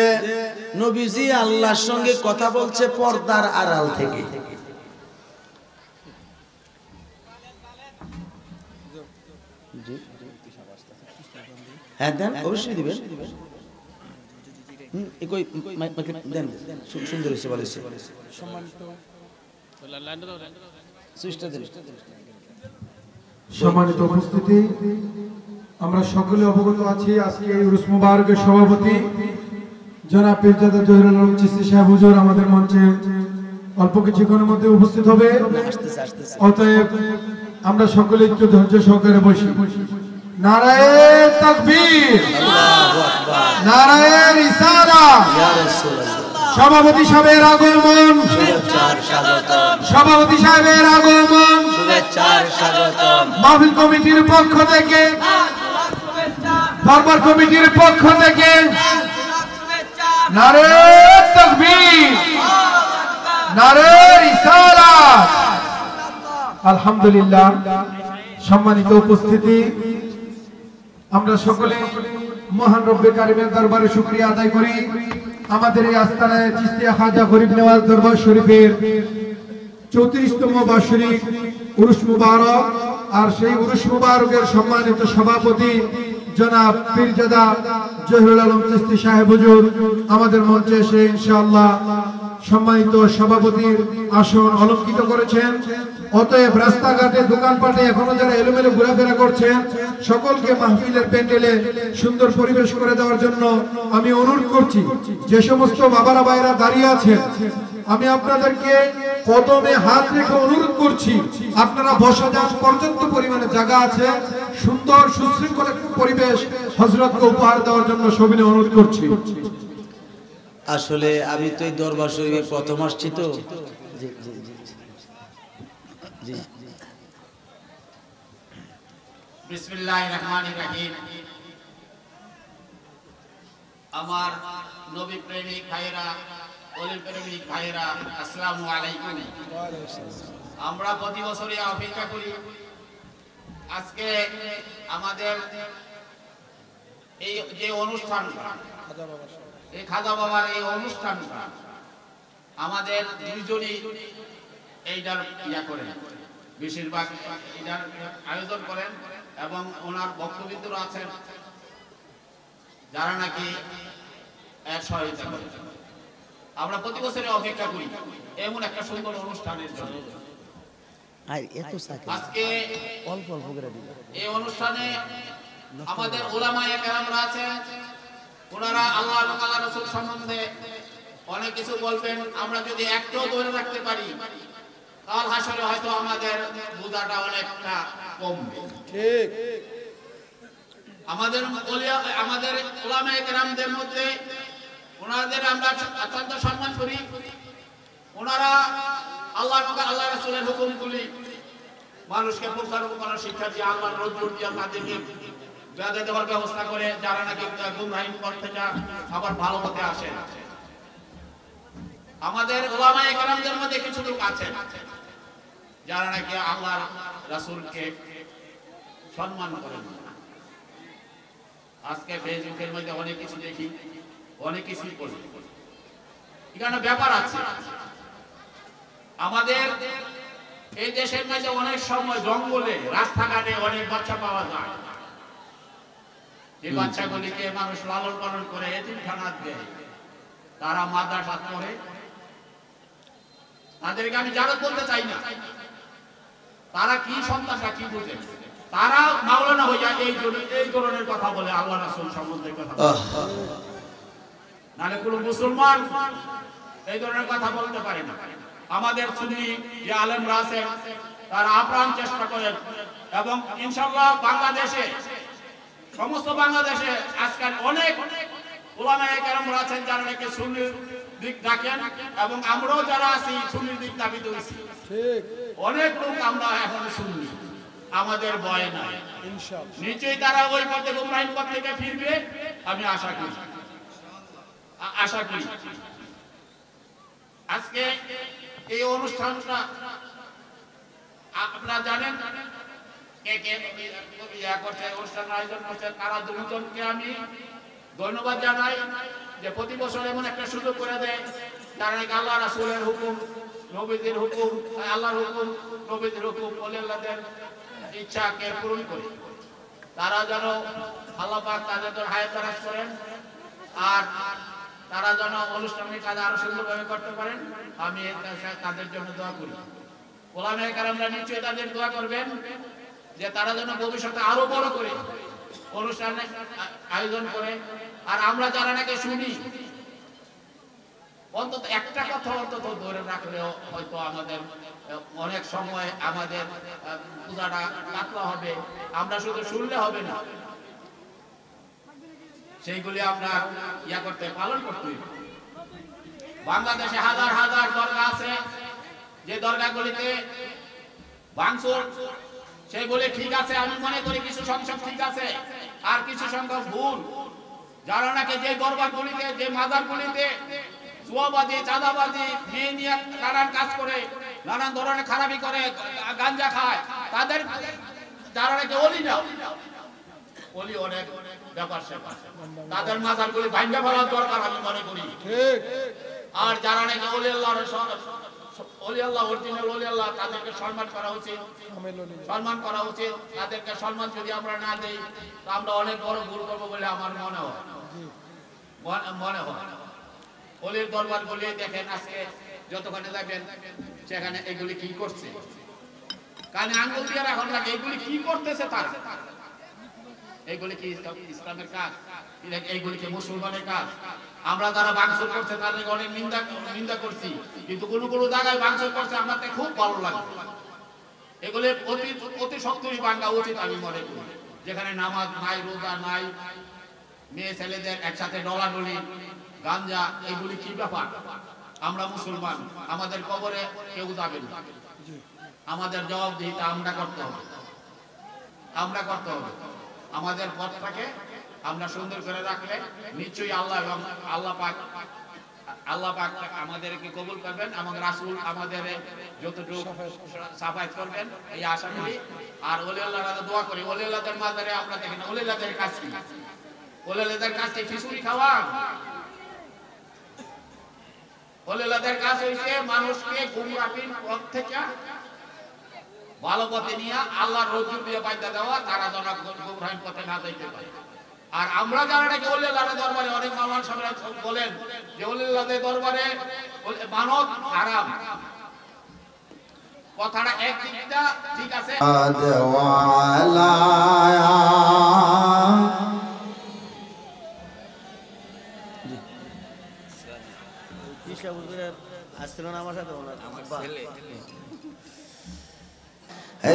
নবীজি আল্লাহর সঙ্গে কথা বলছে পর্দার আড়াল থেকে। হ্যাঁ দেন, অবশ্যই দিবেন। সুন্দর হয়েছে বলেছে। সম্মানিত উপস্থিতি, আমরা সকলে অবগত আছি আজকে উরুস মুবারকের সভাপতি জনাব পীরজাদা জহিরুল আলম চিশতি সাহেব হুজুর আমাদের মঞ্চে অল্প কিছুক্ষণের মধ্যে উপস্থিত হবে। অতএব আমরা সকলে একটু ধৈর্য সহকারে বসি। নারায়ে তাকবীর, নারায়ে রিসালাত। সভাপতি সাহেবের আগমন, সভাপতি সাহেবের আগমন, মাহফিল কমিটির পক্ষ থেকে, দরবার কমিটির পক্ষ থেকে নারায়ে তাকবীর, নারায়ে রিসালাত। আলহামদুলিল্লাহ। সম্মানিত উপস্থিতি, আমরা সকলে মহান রব্বে কারিমের দরবারে শুকরিয়া আদায় করি। আমাদের এই আস্তানায় চিশতিয়া খাজা গরিব নেওয়াজ দরবার শরীফের 34তম বার্ষিক উরুস মুবারক, আর সেই উরুস মুবারকের সম্মানিত সভাপতি জনাব পীরজাদা জহিরুল আলম চিশতি সাহেব হুজুর আমাদের মঞ্চে এসে ইনশাআল্লাহ সম্মানিত সভাপতির আসন অলঙ্কৃত করেছেন। অতএব রাস্তাঘাটে দোকানপাটে এখনো যারা এলোমেলো ঘোরাফেরা করছেন সকলকে মাহফিলের প্যান্ডেলে সুন্দর পরিবেশ করে দেওয়ার জন্য আমি অনুরোধ করছি। যে সমস্ত বাবারা ভাইরা দাঁড়িয়ে আছেন, আমি আপনাদেরকে কদমে হাত রেখে অনুরোধ করছি আপনারা বসা যান, পর্যাপ্ত পরিমাণে জায়গা আছে, সুন্দর সুশৃঙ্খল পরিবেশ হযরতকে উপহার দেওয়ার জন্য সবিনয় অনুরোধ করছি। আসলে আমি তো এই দরবার শরীফে প্রথম আসছি তো। বিসমিল্লাহির রহমানির রহিম। আমার নবী প্রেমিক ভাইরা, ওলি প্রেমিক ভাইরা, আসসালামু আলাইকুম। আমরা প্রতি বছরই অপেক্ষা করি আজকে আমাদের এই যে অনুষ্ঠানটা, এই খাজা বাবার এই অনুষ্ঠানটা আমাদের দুইজনই এইটার ইয়া করেন, বেশিরভাগ এটার আয়োজন করেন এবং ওনার বক্তব্যরা আছেন যারা নাকি এক সহায়তা করেন। আমরা প্রতি বছরে অপেক্ষা করি এমন একটা সুন্দর অনুষ্ঠানের জন্য। আজকে এই অনুষ্ঠানে আমাদের উলামায়ে কেরামরা আছেন, ওনারা আল্লাহ এবং আল্লাহর রাসূল সম্বন্ধে অনেক কিছু বলবেন। আমরা যদি একটাও ধরে রাখতে পারি কাল হাসরে হয়তো আমাদের বোঝাটা অনেকটা কমবে। ঠিক। আমাদের উলামায়ে কেরামদের মধ্যে ওনাদের আমরা অত্যন্ত সম্মান করি। ওনারা আল্লাহ এবং আল্লাহর রাসূলের হুকুমগুলি মানুষকে পুঙ্খানুপুঙ্খানু শিক্ষা দিয়ে আল্লাহর রজ্জুর দিয়ে তাদেরকে বেঁধে দেওয়ার ব্যবস্থা করে, যারা নাকি গুমরাহির পথ থেকে আবার ভালো পথে আসে। আমাদের উলামায়ে কেরামদের মধ্যে কিছু লোক আছেন যারা নাকি আল্লাহর রাসূলকে সম্মান করেন। আজকে ফেসবুকের মধ্যে অনেক কিছু দেখি, অনেক কিছুই বলি। এখানে ব্যাপার আছে, আমাদের এই দেশের মধ্যে অনেক সময় জঙ্গলে রাস্তাঘাটে অনেক বাচ্চা পাওয়া যায়, যে বাচ্চাগুলিকে মানুষ লালন পালন করে এতিমখানা দেয়, তারা মাদ্রাসা পড়ে। তাদেরকে আমি জারত বলতে চাই না, তারা কি সন্তানটা কি বুঝে, তারা মাওলানা হয়ে যায় এই ধরনের কথা বলে আল্লাহ রাসূল সম্বন্ধে কথা বলে। নালে কোন মুসলমান এই ধরনের কথা বলতে পারে না। আমাদের সুন্নি যে আলেমরা আছেন তারা আপ্রাণ চেষ্টা করেন এবং ইনশাআল্লাহ বাংলাদেশে, সমস্ত বাংলাদেশে আজকাল অনেক উলামায়ে কেরামরা আছেন যারা নাকি সুন্নির দিক ডাকেন এবং আমরাও যারা আছি সুন্নির দিক দাবি করেছি। ঠিক, অনেক লোক আমরা এখন সুন্নি, আমাদের ভয় নাই, ইনশাআল্লাহ নিশ্চয়ই তারা ওই পথে গুমরাহির পথ থেকে ফিরবে আমি আশা করি। আজকে এই অনুষ্ঠানটা আপনারা জানেন কে কে অনুষ্ঠান আয়োজন করছেন, তারা দুজনকে আমি ধন্যবাদ জানাই যে প্রতি বছর এমন একটা সুযোগ করে দেয় যারা নাকি আল্লাহ রাসূলের হুকুম, নবীদের হুকুম, আল্লাহর হুকুম, নবীদের হুকুম, ওলি আল্লাহদের ইচ্ছাকে পূরণ করে। তারা যেন আল্লাহ পাক তাদের হায়াত দারাজ করেন আর তারা যেন অনুষ্ঠানের কাজ আরো সুন্দরভাবে করতে পারেন, আমি তাদের জন্য দোয়া করি। ওলামায়ে কেরামরা নিশ্চয়ই তাদের দোয়া করবেন যে তারা যেন ভবিষ্যতে আরো বড় করে অনুষ্ঠানে আয়োজন করে। আর আমরা যারা নাকি শুনি অন্তত একটা কথা অন্তত ধরে রাখলেও হয়তো আমাদের অনেক সময় আমাদের পূজাটা কাটলা হবে। আমরা শুধু শুনলে হবে না, সেইগুলি আমরা করতে পালন করতে হবে। বাংলাদেশে হাজার হাজার দরগা আছে, যে দরগাগুলিতে ভাঙচুর সেগুলি ঠিক আছে, আমি মনে করি কিছু সংখ্যক ঠিক আছে আর কিছু সংখ্যক ভুল। যারা নাকি যে দরবারগুলিতে, যে মাজারগুলিতে জুয়াবাজি, চাঁদাবাজি, মেয়ে নিয়ে নানান কাজ করে, নানান ধরনের খারাপি করে, গাঞ্জা খায়, তাদের যারা নাকি ওলি না, ওলি অনেক ব্যাপার স্যাপার, তাদের মাজারগুলি ভাঙা ফেলার দরকার আমি মনে করি। আর যারা নাকি ওলি আল্লাহ অরিজিনাল ওলি আল্লাহ, তাদেরকে সম্মান করা উচিত, সম্মান করা উচিত। তাদেরকে সম্মান যদি আমরা না দেই তো আমরা অনেক বড় ভুল করবো বলে আমার মনে হয়। ওলির দরবার গুলি দেখেন আজকে যতখানে যাবেন সেখানে এগুলি কি করছে, কানে আঙ্গুল দিয়ে রাখুন না, এগুলি কি করতেছে তারা। এইগুলি কি ইসলামের কাজ? এইগুলি কি মুসলমানের কাজ? আমরা যারা ভাঙচুর করছে তাদের অনেক নিন্দা করছি, কিন্তু কোন কোন জায়গায় ভাঙচুর করছে আমাদের খুব ভালো লাগে। এগুলি অতি সক্রিয় ভাঙা উচিত আমি মনে করি। যেখানে নামাজ নাই, রোজা নাই, মেয়ে ছেলেদের একসাথে ডলাডলি, গাঞ্জা, এগুলি কি ব্যাপার? আমরা মুসলমান, আমাদের কবরে কেউ যাবে না, আমাদের জবাবদিহিতা আমরা করতে হবে, আমরা করতে হবে। আমাদের পথটাকে আমরা সুন্দর করে রাখলে নিশ্চয়ই আল্লাহ এবং আল্লাহ পাক আমাদেরকে কবুল করবেন এবং রাসূল আমাদের যতটুকু সাফায়াত করবেন এই আশা করি। আর ওলি আল্লাহরা দোয়া করি, ওলি আল্লাহদের মাজারে আমরা দেখি না, ওলি আল্লাহদের কাজ কি? ওলি আল্লাহদের কাজ কি খিচুড়ি খাওয়া? ওলি আল্লাহদের কাজ হইছে মানুষকে গুমরাহির পথ থেকে ভালো পথে নিয়ে আল্লাহর রজ্জু দিয়ে বাইধা দেওয়া, তারা যেন গুমরাহির পথে না যাইতে পারে। আর আমরা যারা নাকি ওলি আল্লাহর দরবারে, অনেক মাওলানা সাহেবরা বলেন যে ওলি আল্লাহর দরবারে মানত হারাম, কথাটা একদিকটা ঠিক আছে।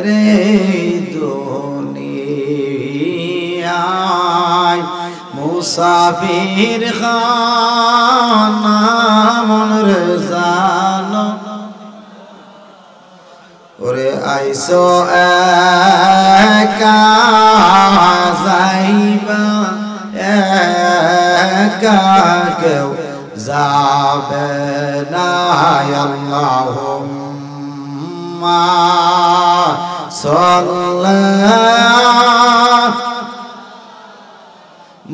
রে দুনিয়ায় মুসাফির খানা মনের জানো, ওরে আইসো একা যাইবা একা কেউ যাবে না। আল্লাহুম্মা সাল্লি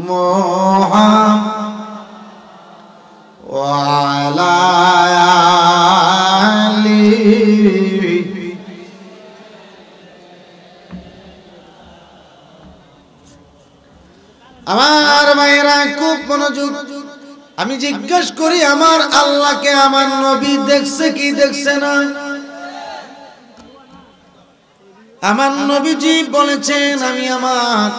মুহাম্মাদ ওয়া আলা আলিহি। আমার ভাইরা খুব মনোযোগ, আমি জিজ্ঞেস করি আমার আল্লাহকে আমার নবী দেখছে কি দেখছে না? আমার নবীজি বলেছেন আমি আমার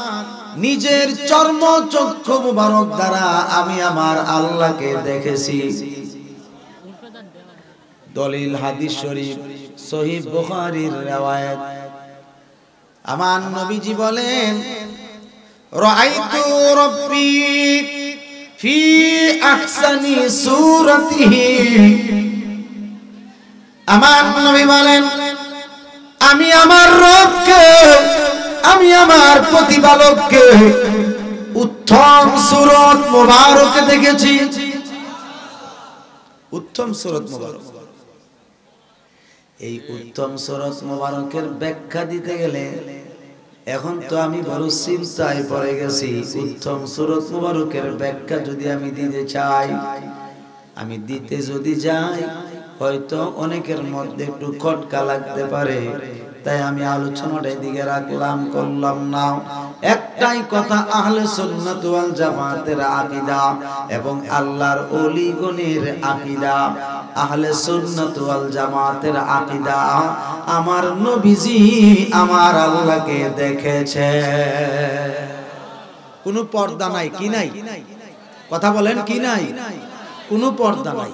নিজের চর্ম চক্ষু মুবারক দ্বারা আমি আমার আল্লাহকে দেখেছি। দলিল হাদিস শরীফ সহিহ বুখারীর riwayat। আমার নবীজি বলেন রাআইতু রাব্বি ফি আহসানি সূরাতিহি। আমার নবী বলেন, আমি আমার রবকে, আমি আমার প্রতিপালককে উত্তম সূরত মুবারকে দেখেছি। উত্তম সূরত মুবারক, এই উত্তম সূরত মুবারকের ব্যাখ্যা দিতে গেলে এখন তো আমি বড় চিন্তায় পড়ে গেছি। উত্তম সূরত মুবারকের ব্যাখ্যা যদি আমি দিতে চাই, আমি দিতে যদি যাই, হয়তো অনেকের মধ্যে একটু খটকা লাগতে পারে। তাই আমি আলোচনাটা এদিকে রাখলাম, করলাম না। একটাই কথা, আহলে সুন্নাত ওয়াল জামাতের আকীদা এবং আল্লাহর ওলিগণের আকীদা, আহলে সুন্নাত ওয়াল জামাতের আকীদা, আমার নবীজি আমার আল্লাহকে দেখেছে। কোনো পর্দা নাই, কি নাই? কথা বলেন, কি নাই? কোনো পর্দা নাই।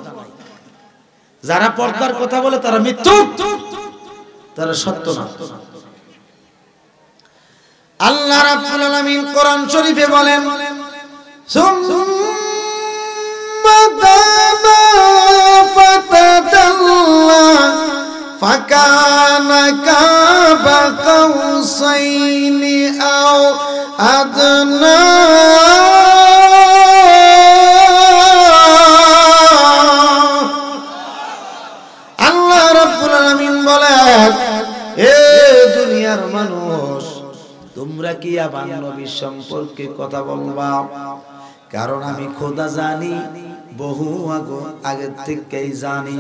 যারা পর্দার কথা বলে তারা মিথ্যুক, তারা সত্য না। আল্লাহ রাব্বুল আলামিন কোরআন শরীফে বলেন, সুম্মা তাবা ফাতাদাল্লা ফাকানা কাবা কাউসাইনি আও আদনা। আল্লাহ রাব্বুল আলামিন বলেন, এ দুনিয়ার মানুষ, তোমরা কি আমার নবী সম্পর্কে কথা বলবা? কারণ আমি খোদা জানি, বহু আগে থেকেই জানি,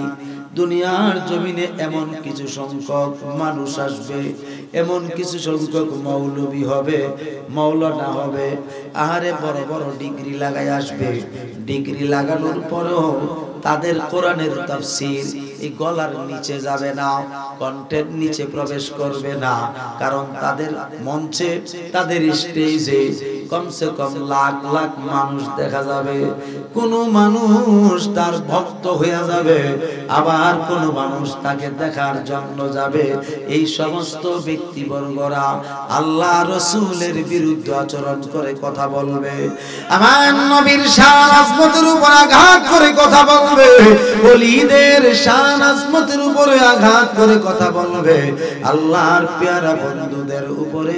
দুনিয়ার জমিনে এমন কিছু সংখ্যক মানুষ আসবে, এমন কিছু সংখ্যক মৌলবী হবে, মাওলানা হবে, আহারে বড় বড় ডিগ্রি লাগাই আসবে। ডিগ্রি লাগানোর পরেও তাদের কোরআনের তাফসীর এই গলার নিচে যাবে না, কণ্ঠের নিচে প্রবেশ করবে না। কারণ তাদের মঞ্চে, তাদের স্টেজে কমসে কম লাখ লাখ মানুষ দেখা যাবে। কোন মানুষ তার ভক্ত হয়ে যাবে, আবার কোন মানুষ তাকে দেখার জন্য যাবে। এই সমস্ত ব্যক্তিবর্গরা আল্লাহ রাসূলের বিরুদ্ধে আচরণ করে কথা বলবে, আমার নবীর শান আজমতের উপর আঘাত করে কথা বলবে, ওলিদের শান আজমতের উপরে আঘাত করে কথা বলবে, আল্লাহর পেয়ারা বন্ধুদের উপরে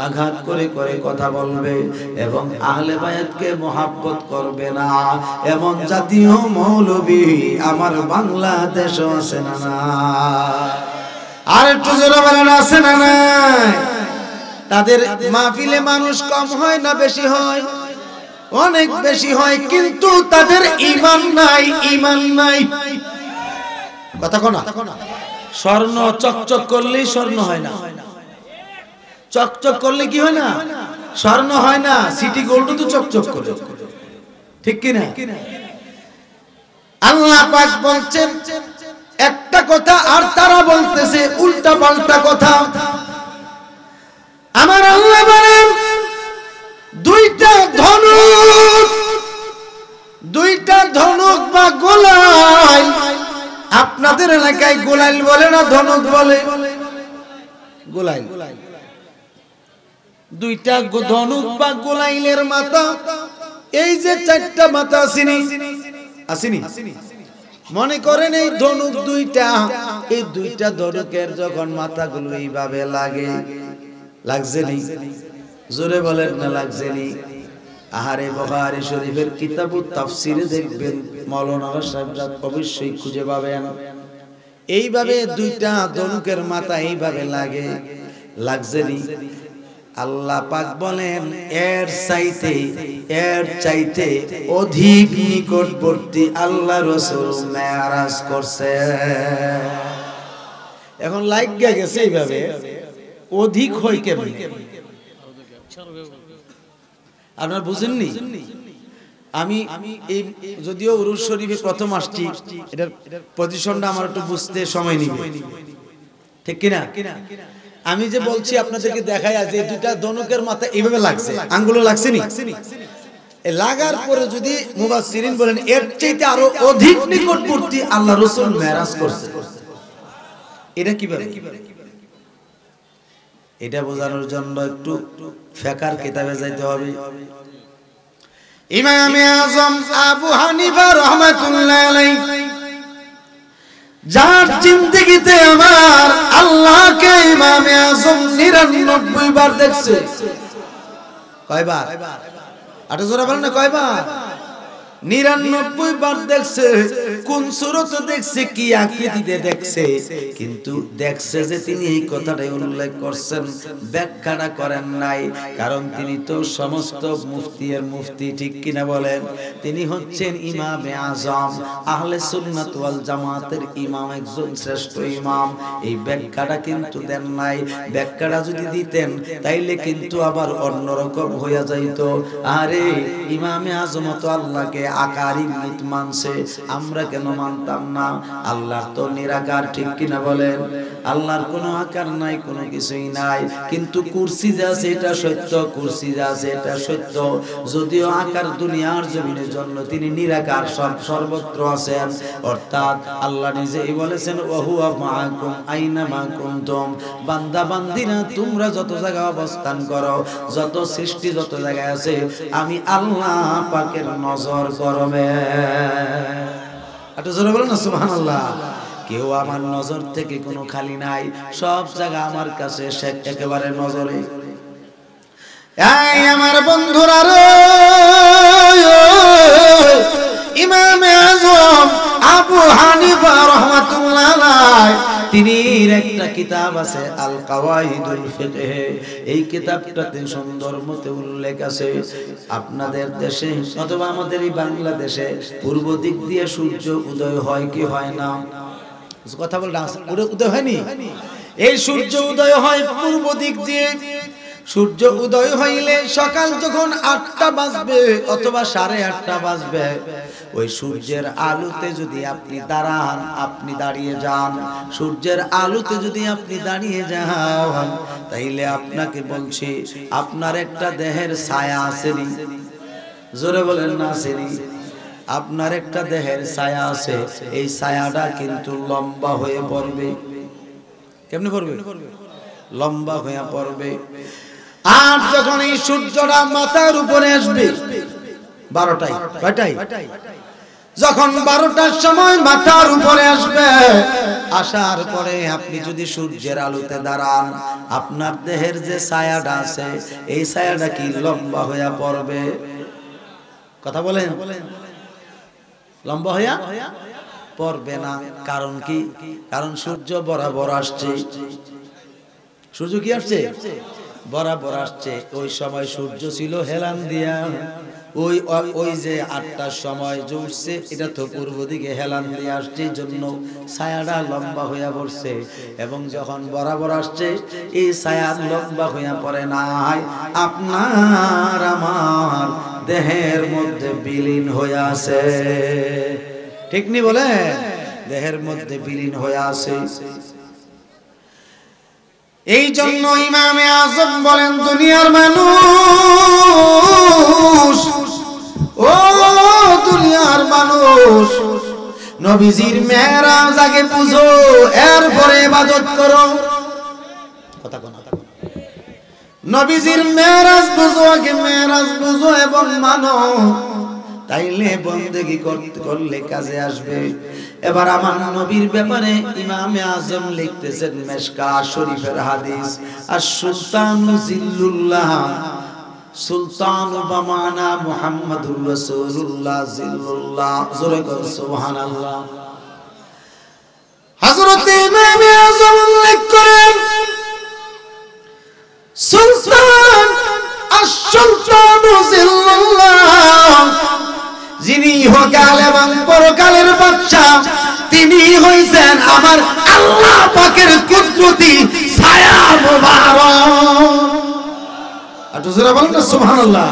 আঘাত করে করে কথা বলবে, এবং আহলে বায়াতকে মহব্বত করবে না। এমন জাতীয় মৌলবী আমার বাংলাদেশে আছে না? না, আর একটু জোরে বলেন, আছে না? নাই? তাদের মাহফিলে মানুষ কম হয় না বেশি হয়? অনেক বেশি হয়, কিন্তু তাদের ঈমান নাই, ঈমান নাই। কথা কোনা? স্বর্ণ চকচক করলেই স্বর্ণ হয় না, চকচক করলে কি হয় না? স্বর্ণ হয় না। সিটি গোল্ড তো চকচক করে, ঠিক কি না? আল্লাহ পাক বলছেন একটা কথা, আর তারা বলতেছে উল্টা পাল্টা কথা। আমার আল্লাহ বলেন, দুইটা ধনুক বা গোলাইল, আপনাদের এলাকায় গোলাইল বলে না ধনুক বলে? গোলাইল। দুইটা ধনুক বা গোলাইলের মাথা, এই যে চারটা মাথা আসেনি, মনে করেন এই ধনুক দুইটা, এই দুইটা ধনুকের যখন মাথাগুলো এইভাবে লাগে, লাগছে নি? জোরে বলেন না, লাগছে নি? আহারে বুখারী শরীফের কিতাবুত তাফসিরে দেখবেন, মাওলানা সাহেবরা অবশ্যই খুঁজে পাবেন, এইভাবে দুইটা ধনুকের মাথা এইভাবে লাগে, লাগছে নি? আল্লাহ পাক বলেন, এর চাইতে অধিক নিকটবর্তী আল্লাহ রাসূল মেরাজ করছে। এখন লাগিয়া গেছে এইভাবে, অধিক হয় কেমনে? আপনারা বুঝেননি? আমি এই যদিও উরুস শরীফে প্রথম আসছি, এটার পজিশনটা আমার একটু বুঝতে সময় নিবে, ঠিক কিনা? আমি যে বলছি আপনাদেরকে দেখাই, আজ এই দুটা ধনুকের মাথা এইভাবে লাগছে, আঙ্গুলে লাগছে নি? লাগার পরে যদি মুফাসসিরিন বলেন এর চাইতে আরো অধিক নিকটবর্তী আল্লাহ রাসূল মেরাজ করছে, এটা কিভাবে? এটা বোঝানোর জন্য একটু ফিকহের কিতাবে যাইতে হবে। ইমামে আজম আবু হানিফা রাহমাতুল্লাহ আলাইহি যার জিন্দেগিতে আমার আল্লাহকে ইমামে আজম 99 বার দেখছে। কয়বার? আটা জোরে বলেন না, কয়বার? 99 বার দেখছে। কোন সুরতে দেখছে, কি আকৃতিতে দেখছে, কিন্তু দেখছে যে তিনি এই কথাটাই উল্লেখ করছেন, ব্যাখ্যাটা করেন নাই। কারণ তিনি তো সমস্ত মুফতির মুফতি, ঠিক কিনা বলেন? তিনি হচ্ছেন ইমামে আজম, আহলে সুন্নাত ওয়াল জামাতের ইমাম, একজন শ্রেষ্ঠ ইমাম। এই ব্যাখ্যাটা কিন্তু দেন নাই। ব্যাখ্যাটা যদি দিতেন তাইলে কিন্তু আবার অন্যরকম হয়ে যাইত। আরে ইমামে আজম তো আল্লাহকে আকারি মানছে, আমরা কেন মানতাম না? আল্লাহর তো নিরাকার, ঠিক কিনা বলেন? আল্লাহর কোনো আকার নাই, কোনো কিছুই নাই। কিন্তু কুরসি যা আছে এটা সত্য, কুরসি যা আছে এটা সত্য। যদিও আকার দুনিয়ার জমিনের জন্য তিনি নিরাকার, সর্বত্র আছেন। অর্থাৎ আল্লাহ নিজেই বলেছেন ওয়াহুয়া মাআকুম আইনা মা কুনতুম। বান্দা বান্দিরা তোমরা যত জায়গায় অবস্থান করো, যত সৃষ্টি যত জায়গায় আছে, আমি আল্লাহ পাকের নজর করবে। একটু জোরে বলেন না সুবহানাল্লাহ। কেউ আমার নজর থেকে কোনো খালি নাই, সব জায়গা আমার কাছে একেবারে নজরে। এই আমার বন্ধুরা রে, ইমামে আজম আবু হানিফা রাহমাতুল্লাহ আলাইহি তিনির একটা কিতাব আছে আল কাওয়াইদুল ফিকহ। এই কিতাবটাতে সুন্দর মতে উল্লেখ আছে আপনাদের দেশে অথবা আমাদের এই বাংলাদেশে পূর্ব দিক দিয়ে সূর্য উদয় হয় কি হয় না? কথা বল না, উদয় হয়নি? এই সূর্য উদয় হয় পূর্ব দিক দিয়ে। সূর্য উদয় হইলে সকাল যখন 8টা বাজবে অথবা 8:30 বাজবে, ওই সূর্যের আলোতে যদি আপনি দাঁড়ান, আপনি দাঁড়িয়ে যান, সূর্যের আলোতে যদি আপনি দাঁড়িয়ে যান, তাইলে আপনাকে বলছি আপনার একটা দেহের ছায়া আসেনি। জোরে বলেন না, আসেনি? আপনার একটা দেহের ছায়া আছে, এই ছায়াটা কিন্তু লম্বা হয়ে পড়বে। কেমনে পড়বে? লম্বা হয়ে পড়বে। আর যখন এই সূর্যটা মাথার উপরে আসবে 12টায়, কয়টায়? যখন 12টার সময় মাথার উপরে আসবে, আসার পরে আপনি যদি সূর্যের আলোতে দাঁড়ান, আপনার দেহের যে ছায়াটা আছে এই ছায়াটা কি লম্বা হয়ে পড়বে? কথা বলেন। লম্বা হইয়া পড়বে না। কারণ কি? কারণ সূর্য বরাবর আসছে। সূর্য কি আসছে? বরাবর আসছে। ওই সময় সূর্য ছিল হেলান দিয়া, ওই যে 8টার সময় যে উঠছে এটা তো পূর্ব দিকে হেলান দিয়ে আসছে, জন্য ছায়াটা লম্বা হইয়া পড়ছে। এবং যখন বরাবর আসছে এই ছায়া লম্বা হইয়া পড়ে নাই, আপনার আমার দেহের মধ্যে বিলীন হয়ে আছে। ঠিক নি বলে? দেহের মধ্যে বিলীন হয়ে আছে। এই জন্য ইমামে আজম বলেন, দুনিয়ার মানুষ, ও দুনিয়ার মানুষ, নবীজির মেরাজ আগে বুঝো, এরপরে ইবাদত করো। কথা কোন? নবীজির মেরাজ বুঝো, আগে মেরাজ বুঝো এবং মানো, তাইলে বন্দেগী করলে কাজে আসবে। এবার আমার নবীর ব্যাপারে ইমামে আজম লিখতেছেন মিশকাত শরীফের হাদিস, আস-সুলতানু জিল্লুল্লাহ, সুলতান বামানা মুহাম্মাদুর রাসূলুল্লাহ জিল্লুল্লাহ। জোরে কর সুবহানাল্লাহ। হযরত ইমামে আজম উল্লেখ করেন সুলতান আস-সুলতানু জিল্লুল্লাহ, যিনি ইহকাল এবং পরকালের বাদশা, তিনি হইছেন আমার আল্লাহ পাকের কুদরতি ছায়া মুবারক। একটু জোরে বলেন না সুবহানাল্লাহ।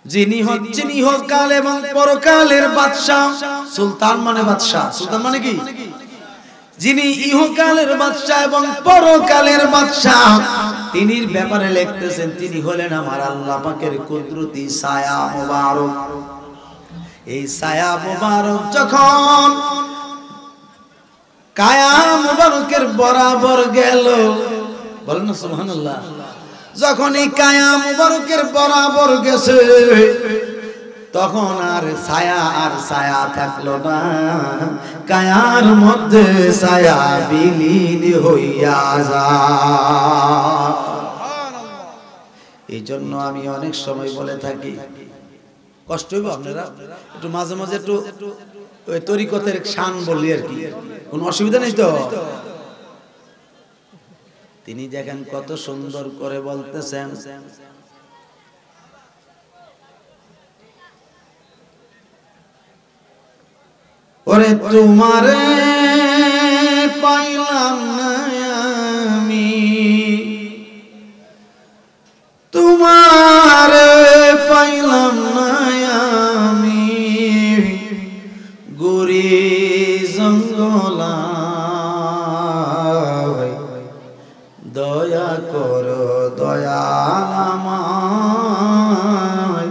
যিনি হচ্ছেন ইহকাল এবং পরকালের বাদশা। সুলতান মানে বাদশা। সুলতান মানে কি? যিনি ইহকালের বাদশা এবং পরকালের বাদশা, তিনির ব্যাপারে লিখতেছেন তিনি হলেন আমার আল্লাহ পাকের কুদরতি ছায়া মুবারক। এই ছায়া মুবারক যখন কায়া মুবারকের বরাবর গেল, বলেন না সুবহানাল্লাহ, যখন এই কায়া মুবারকের বরাবর গেছে তখন আর ছায়া থাকলো না, কায়ার মধ্যে ছায়া বিলীন হইয়া যায়। এই জন্য আমি অনেক সময় বলে থাকি, কষ্ট হইব আপনারা একটু মাঝে মাঝে একটু ওই তরিকতের শান বলি আর কি, কোনো অসুবিধা নেই তো। তিনি দেখেন কত সুন্দর করে বলতেছেন, ওরে তোমারে পাইলাম না আমি, তোমারে পাইলাম না আমি, গুরি জঙ্গলা দয়া করো দয়াল আমায়,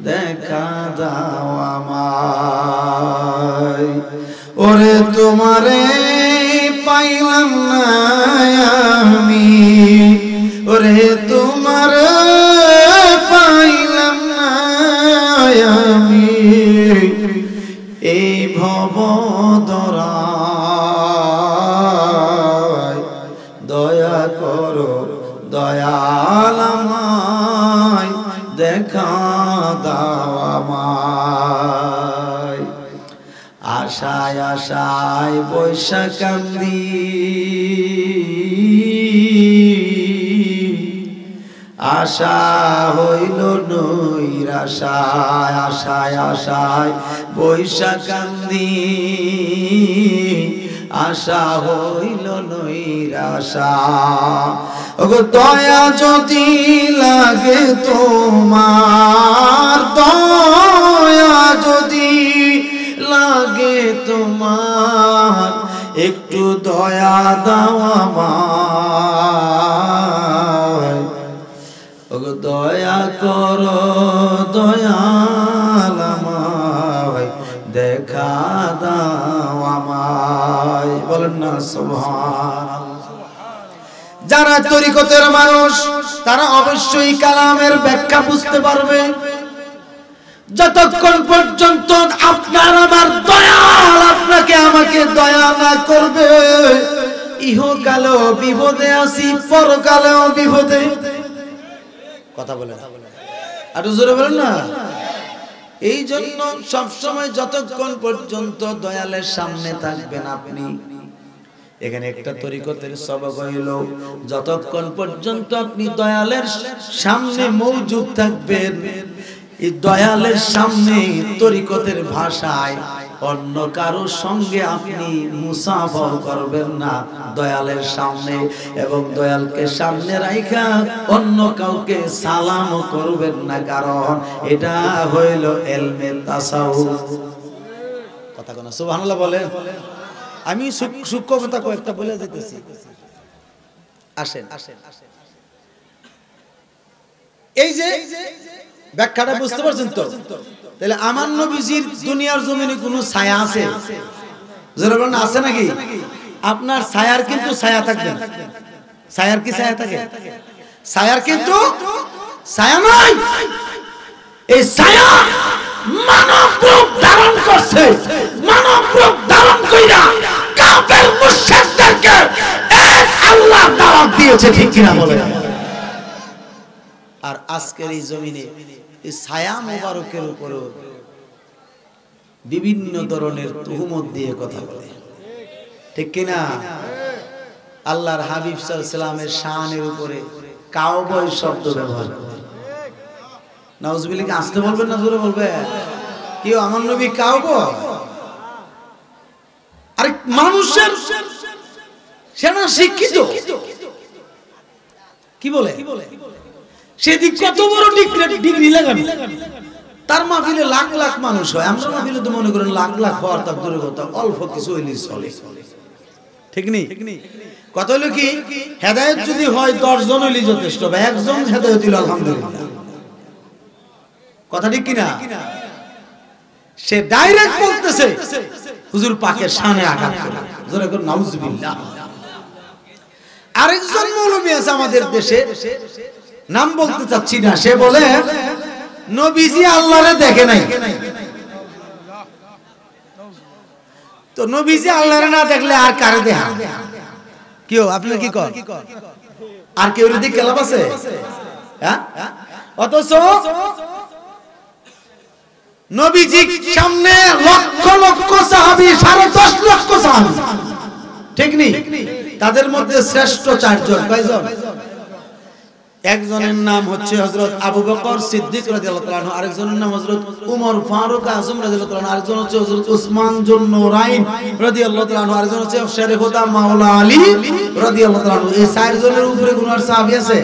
দেখা দাও আমায়। ওরে তোমারে পাইলাম না আমি, ওরে তোমারে পাইলাম না আমি, এই ভব দরায় দয়া করো দয়াল আমায়, দেখা দাও আমায়। আশায় আশায় বৈশা কান্দি, আশা হইল নৈরাশায়, আশায় আশায় বৈশা কান্দি, আশা হইল নৈরাশা। ওগো দয়া যদি লাগে তোমার, দয়া যদি লাগে তোমার, একটু দয়া দাও আমায়। ওগো দয়া করো দয়াল আমায়, দেখা দাও আমায়। বলেন না সুবহানাল্লাহ। যারা তরিকতের মানুষ তারা অবশ্যই কালামের ব্যাখ্যা বুঝতে পারবে। যতক্ষণ পর্যন্ত আপনার আমার দয়াল আপনাকে আমাকে দয়া না করবে, ইহকালেও বিপদে আছি, পরকালেও বিপদে। কথা বলেন, আর জোরে বলেন না। এই জন্য সবসময় যতক্ষণ পর্যন্ত দয়ালের সামনে থাকবেন আপনি, এখানে একটা তরিকতের সবক হইল, যতক্ষণ পর্যন্ত আপনি দয়ালের সামনে মওজুদ থাকবেন, এই দয়ালের সামনে তরিকতের ভাষায় অন্য কারো সঙ্গে আপনি মুসাফা করবেন না দয়ালের সামনে, এবং দয়ালকে সামনে রাইখা অন্য কাউকে সালাম করবেন না, কারণ এটা হইল ইলমে তাসাউফ। কথা কোন সুবহানাল্লাহ বলেন। আমি সূক্ষ্ম কথা কয়েকটা বলে দিতেছি, আসেন। এই যে ব্যাখ্যাটা বুঝতে পারছেন তো? তাহলে আমার নবীজির দুনিয়ার জমিনে কোনো ছায়া আছে? যারা বলেন আছে নাকি? আপনার ছায়ার কিন্তু ছায়া থাকবে না। ছায়ার কি ছায়া থাকে? ছায়ার কিন্তু ছায়া নাই। এই ছায়া মানব রূপ ধারণ করছে, মানব রূপ ধারণ কইরা কাফের মুশরিকদেরকে এক আল্লাহ দাওয়াত দিয়েছে, ঠিক কিনা বলেন? আর আজকের এই জমিনে এই ছায়া মোবারকের উপর বিভিন্ন ধরনের তুহমত দিয়ে কথা বলে, ঠিক কিনা? আল্লাহর হাবিব সাল্লাল্লাহু আলাইহি সাল্লামের শানের উপরে কাউবয় শব্দ ব্যবহার করে। নাউজুবিল্লাহ, কি আসতে বলবেন না জোরে বলবেন? কি আমার নবী কাউবয়? আরে মানুষের সেনা শিক্ষিত, কি বলে সেদিক কত বড় ডিগ্রি লাগানো, তার মাহফিলে লাখ লাখ মানুষ হয়। আমরা মাহফিলে তো মনে করেন লাখ লাখ হওয়ার তার দূরে কথা, অল্প কিছু হইলেই চলে, ঠিক নেই? কথা হলো কি, হেদায়েত যদি হয় 10 জন হইলেই যথেষ্ট, বা একজন হেদায়েত হইল আলহামদুলিল্লাহ। কথা ঠিক কিনা? সে ডাইরেক্ট বলতেছে হুজুর পাকের শানে আঘাত করে, জোরে করে নাউজুবিল্লাহ। আরেকজন মৌলবী আছে আমাদের দেশে, নাম বলতে চাচ্ছি না, সে বলে নবীজি আল্লাহরে দেখে নাই। তো নবীজি আল্লাহরে না দেখলে আর কারে দেখা? কেউ আপনি কি কর? আর কেউ দিকে খেলাপ আছে? হ্যাঁ, অথচ নবীজির সামনে লক্ষ লক্ষ সাহাবী, 10.5 লক্ষ সাহাবী, ঠিক নেই? তাদের মধ্যে শ্রেষ্ঠ 4 জন। কয়জন? একজনের নাম হচ্ছে হযরত আবু বকর সিদ্দিক রাদিয়াল্লাহু তাআলা আনহু, আরেকজনের নাম হযরত উমর ফারুক আযম রাদিয়াল্লাহু তাআলা আনহু, আরেকজন হচ্ছে হযরত উসমান জুন নূরাইন রাদিয়াল্লাহু তাআলা আনহু, আরেকজন হচ্ছে শেরে খোদা মাওলা আলী রাদিয়াল্লাহু তাআলা আনহু। এই 4 জনের উপরে কোন আর সাহাবী আছে?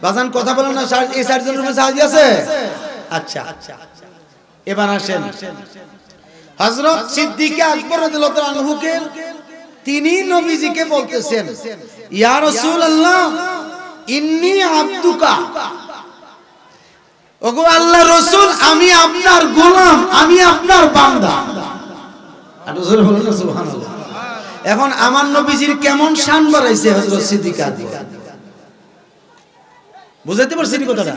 বাজান কথা বলেন না, এই 4 জনের উপরে সাহাবী আছে? আচ্ছা, এবার আসেন হযরত সিদ্দিক আকবর রাদিয়াল্লাহু তাআলা আনহুকে, তিনি নবীজিকে বলতেছেন, ইয়া রাসূলুল্লাহ ইন্নী আব্দুকা, ওগো আল্লাহর রাসূল, আমি আপনার গোলাম, আমি আপনার বান্দা। আর জোরে বলেন সুবহানাল্লাহ। এখন আমার নবীজির কেমন শান বাড়াইছে হযরত সিদ্দিক আকবর, বুঝাইতে পারছেন কথাটা?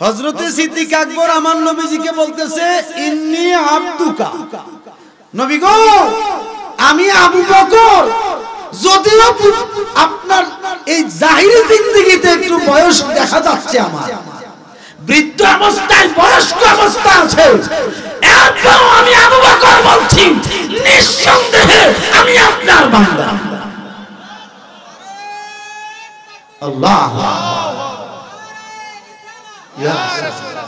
হযরত সিদ্দিক আকবর আমার নবীজিকে বলতেছে, ইন্নী আব্দুকা, নবী গো আমি আবু বকর, যদিও আপনার এই জাহিরি জিন্দেগিতে একটু বয়স দেখা যাচ্ছে, আমার বৃদ্ধ অবস্থায় বয়স্ক অবস্থা আছে, এরপর আমি আবু বকর বলছি, নিঃসন্দেহে আমি আপনার বান্দা। আল্লাহ ইয়া রাসূলুল্লাহ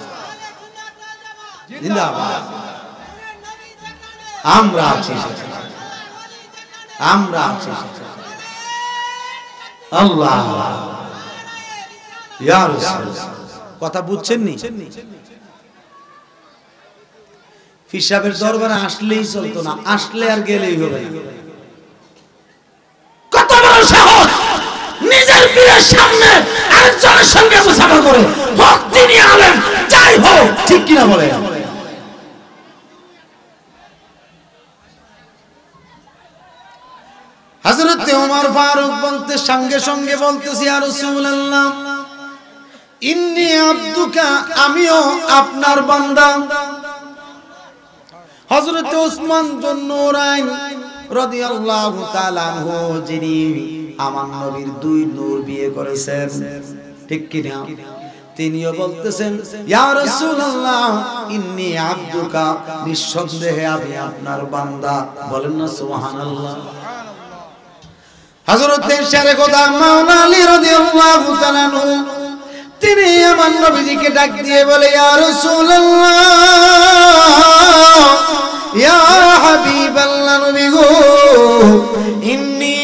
জিন্দাবাদ। আমরা আছি, আমরা আছি। আল্লাহ ইয়া রাসূলুল্লাহ, কথা বুঝছেন নি? ফিসাবের দরবারে আসলেই চলতো না, আসলে আর গেলেই হবে। কত বড় সাহস, নিজের পীরের সামনে আরেকজনের সঙ্গে মুসাফা করে, হোক তিনি আলেম যাই হোক, ঠিক কিনা বলে? হযরত ওমর ফারুক বলতে সঙ্গে সঙ্গে বলতেছি, ইয়া রাসূলুল্লাহ ইন্নী আব্দুকা, আমিও আপনার বান্দা। হযরত উসমান জুন নূরাইন রাদিয়াল্লাহু তাআলা আনহু, যিনি আমার নবীর 2 নূর বিয়ে করেছেন, ঠিক কি না? তিনিও বলতেছেন, ইয়া রাসূলুল্লাহ ইন্নী আব্দুকা, নিঃসন্দেহে আমি আপনার বান্দা। বলেন না সুবহানাল্লাহ। হযরত শেরে খোদা মাওলানা আলী রাদিয়াল্লাহু তাআলা আনহু, তিনি আমার নবীজিকে ডাক দিয়ে বলে, ইয়া রাসূলুল্লাহ, ইয়া হাবিবাল্লাহ, নবী গো ইন্নী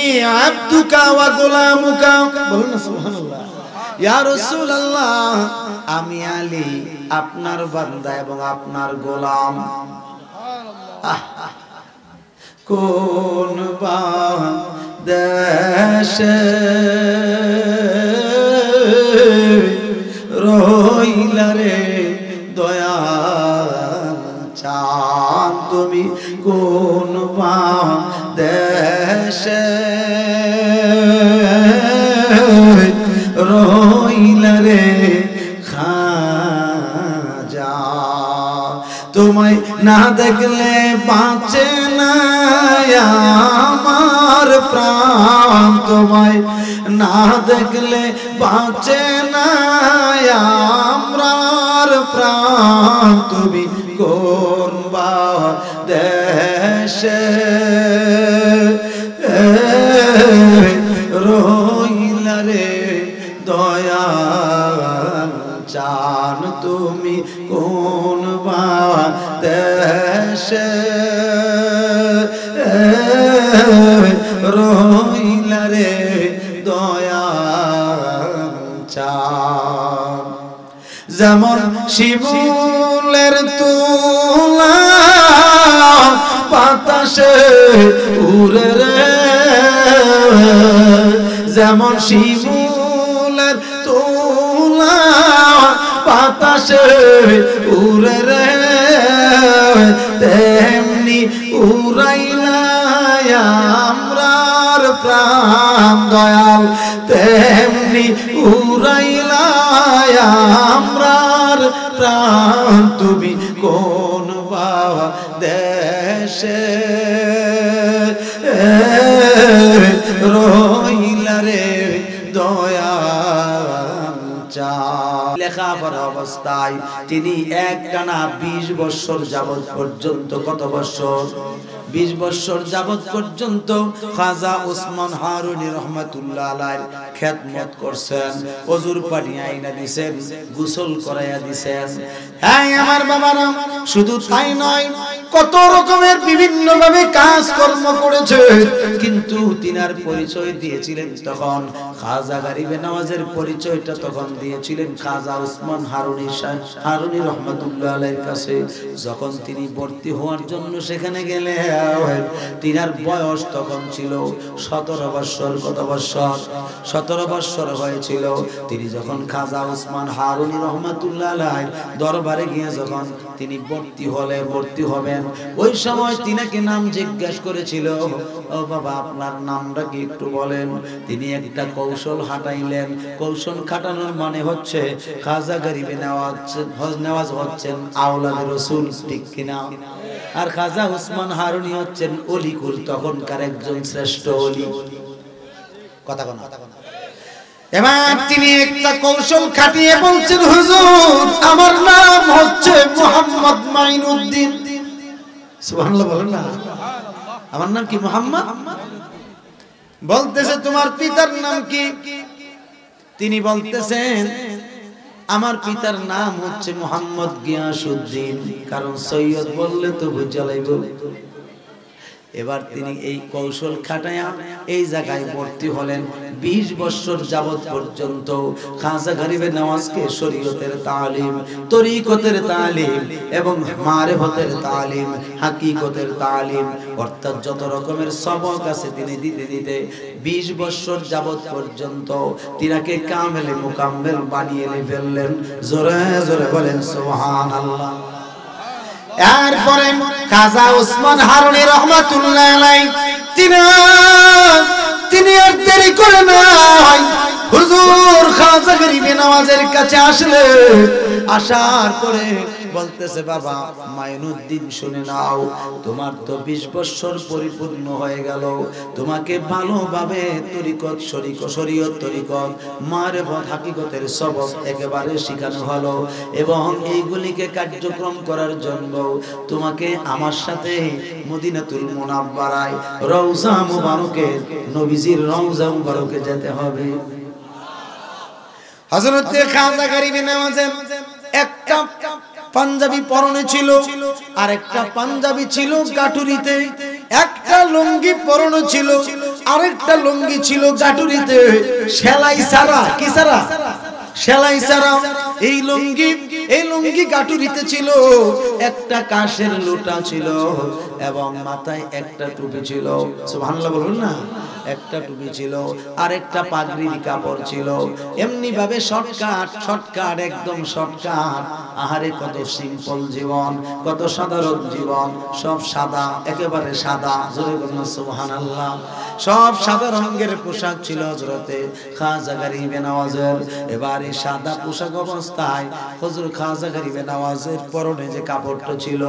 আব্দুকা ওয়া গোলামুকা। বলুন না সুবহানাল্লাহ। ইয়া রাসূলুল্লাহ, আমি আলী আপনার বান্দা এবং আপনার গোলাম। কোন দেশে রইলা রে দয়াল চাঁদ, তুমি কোন দেশে রইলা রে খাজা, তোমায় না দেখলে বাঁচে না আমার প্রাণ, তোমায় না দেখলে বাঁচে না আমরার প্রাণ, তুমি কোন দেশে রইলা রে দয়াল চান, তুমি কোন দেশে রইলা রে দয়াল চান। যেমন শিমুলের তুলা বাতাসে উড়ে রে, যেমন শিমুলের তুলা বাতাসে উড়ে রে, তেমনি উড়াইলা আমরার প্রাণ দয়াল, তেমনি উড়াইলা প্রাণ তুমি কোন বাবা দেশে রইলা রে দয়া লেখাপড়া অবস্থায় তিনি একটানা 20 বছর যাবত পর্যন্ত, কত বছর? 20 বছর যাবত পর্যন্ত খাজা ওসমান হারুনি রহমাতুল্লাহ আলাইহির খেদমত করছেন। ওযুর পানি আইনা দিবেন, গোসল করাইয়া দিবেন। হ্যাঁ আমার বাবারা, শুধু তাই নয়, কত রকমের বিভিন্ন ভাবে কাজ কর্ম করেছে, কিন্তু তিনার পরিচয় দিয়েছিলেন তখন খাজা গরিবে নওয়াজের পরিচয়টা তখন দিয়েছিলেন খাজা ওসমান হারুনি রহমাতুল্লাহ আলাইহির কাছে। যখন তিনি ভর্তি হওয়ার জন্য সেখানে গেলেন, তিনার বয়স তখন ছিল 17 বছর। কত বছর? 17 বছর হয়েছিল। তিনি যখন খাজা ওসমান হারুনি রহমাতুল্লাহ আলাইহির দরবারে গিয়ে যখন তিনি ভর্তি হবেন, ওই সময় তিনাকে নাম জিজ্ঞাসা করেছিল, ও বাবা আপনার নামটা কি একটু বলেন। তিনি একটা কৌশল হাঁটাইলেন। কৌশল খাটানোর মানে হচ্ছে খাজা গরিবে নওয়াজ হচ্ছেন আওলাদে রাসূল, ঠিক কিনা? আর খাজা ওসমান হারুনি হচ্ছেন অলিকুল, তখনকার একজন শ্রেষ্ঠ অলি। কথা কোন? এবার তিনি একটা কৌশল খাটিয়ে বলছেন, হুজুর আমার নাম হচ্ছে মুহাম্মদ মাইনুদ্দিন। সুবহানাল্লাহ বলেন না? আমার নাম কি? মুহাম্মদ। বলতেছে তোমার পিতার নাম কি? তিনি বলতেছেন আমার পিতার নাম হচ্ছে মুহাম্মদ গিয়াসউদ্দিন, কারণ সৈয়দ বললে তো বুঝা লাইব। এবার তিনি এই কৌশল খাটায়া এই জায়গায় ভর্তি হলেন। 20 বছর যাবত পর্যন্ত খাজা গরিবে নওয়াজকে শরীয়তের তালিম, তরিকতের তালিম এবং মারিফতের তালিম, হাকিকতের তালিম, অর্থাৎ যত রকমের সবক আছে তিনি দিতে দিতে 20 বছর যাবত পর্যন্ত তিনাকে কামেলে মুকাম্মেল বানিয়ে ফেললেন। জোরে জোরে বলেন সুবহানাল্লাহ। এরপরে খাজা ওসমান হারুনি রহমাতুল্লাহ আলাইহি তিনি আর দেরি করে নাই, হুজুর খাজা গরিবে নওয়াজের কাছে আসলে আসার পরে বলতেছে, বাবা মাইনুদ্দিন শুনে নাও, তোমার তো 20 বছর পরিপূর্ণ হয়ে গেল, তোমাকে ভালোভাবে তরিকত শরীয়ত তরিকত মারিফত হাকিকতের সবক একেবারে শেখানো হলো, এবং এইগুলিকে কার্যক্রম করার জন্য তোমাকে আমার সাথে মদিনাতুল মুনাওয়ারায় রওজা মুবারকে, নবীজির রওজা মুবারকে যেতে হবে। হযরত খাজা গরিবে নওয়াজের একটা পাঞ্জাবি পরনে ছিল, আর একটা পাঞ্জাবি ছিল গাটুরিতে, একটা লুঙ্গি পরনে ছিল, আরেকটা লুঙ্গি ছিল গাটুরিতে সেলাই ছাড়া। কি ছাড়া? সেলাই ছাড়া। এই লুঙ্গি গাটুরিতে ছিল, একটা কাশের লোটা ছিল এবং মাথায় একটা টুপি ছিল। সুবহানাল্লাহ বলুন না? একটা টুপি ছিল আর একটা পাগড়ির কাপড় ছিল। এমনি ভাবে শর্টকাট একদম শর্টকাট। আহারে কত সিম্পল জীবন, কত সাধারণ জীবন, সব সাদা, একেবারে সাদা। জোরে বলুন সুবহানাল্লাহ। সব সাদা রঙের পোশাক ছিল হযরতে খাজা গরিবে নওয়াজের। এবারে সাদা পোশাক অবস্থায় হুজুর খাজা গরিবে নওয়াজের পরনে যে কাপড়টা ছিল,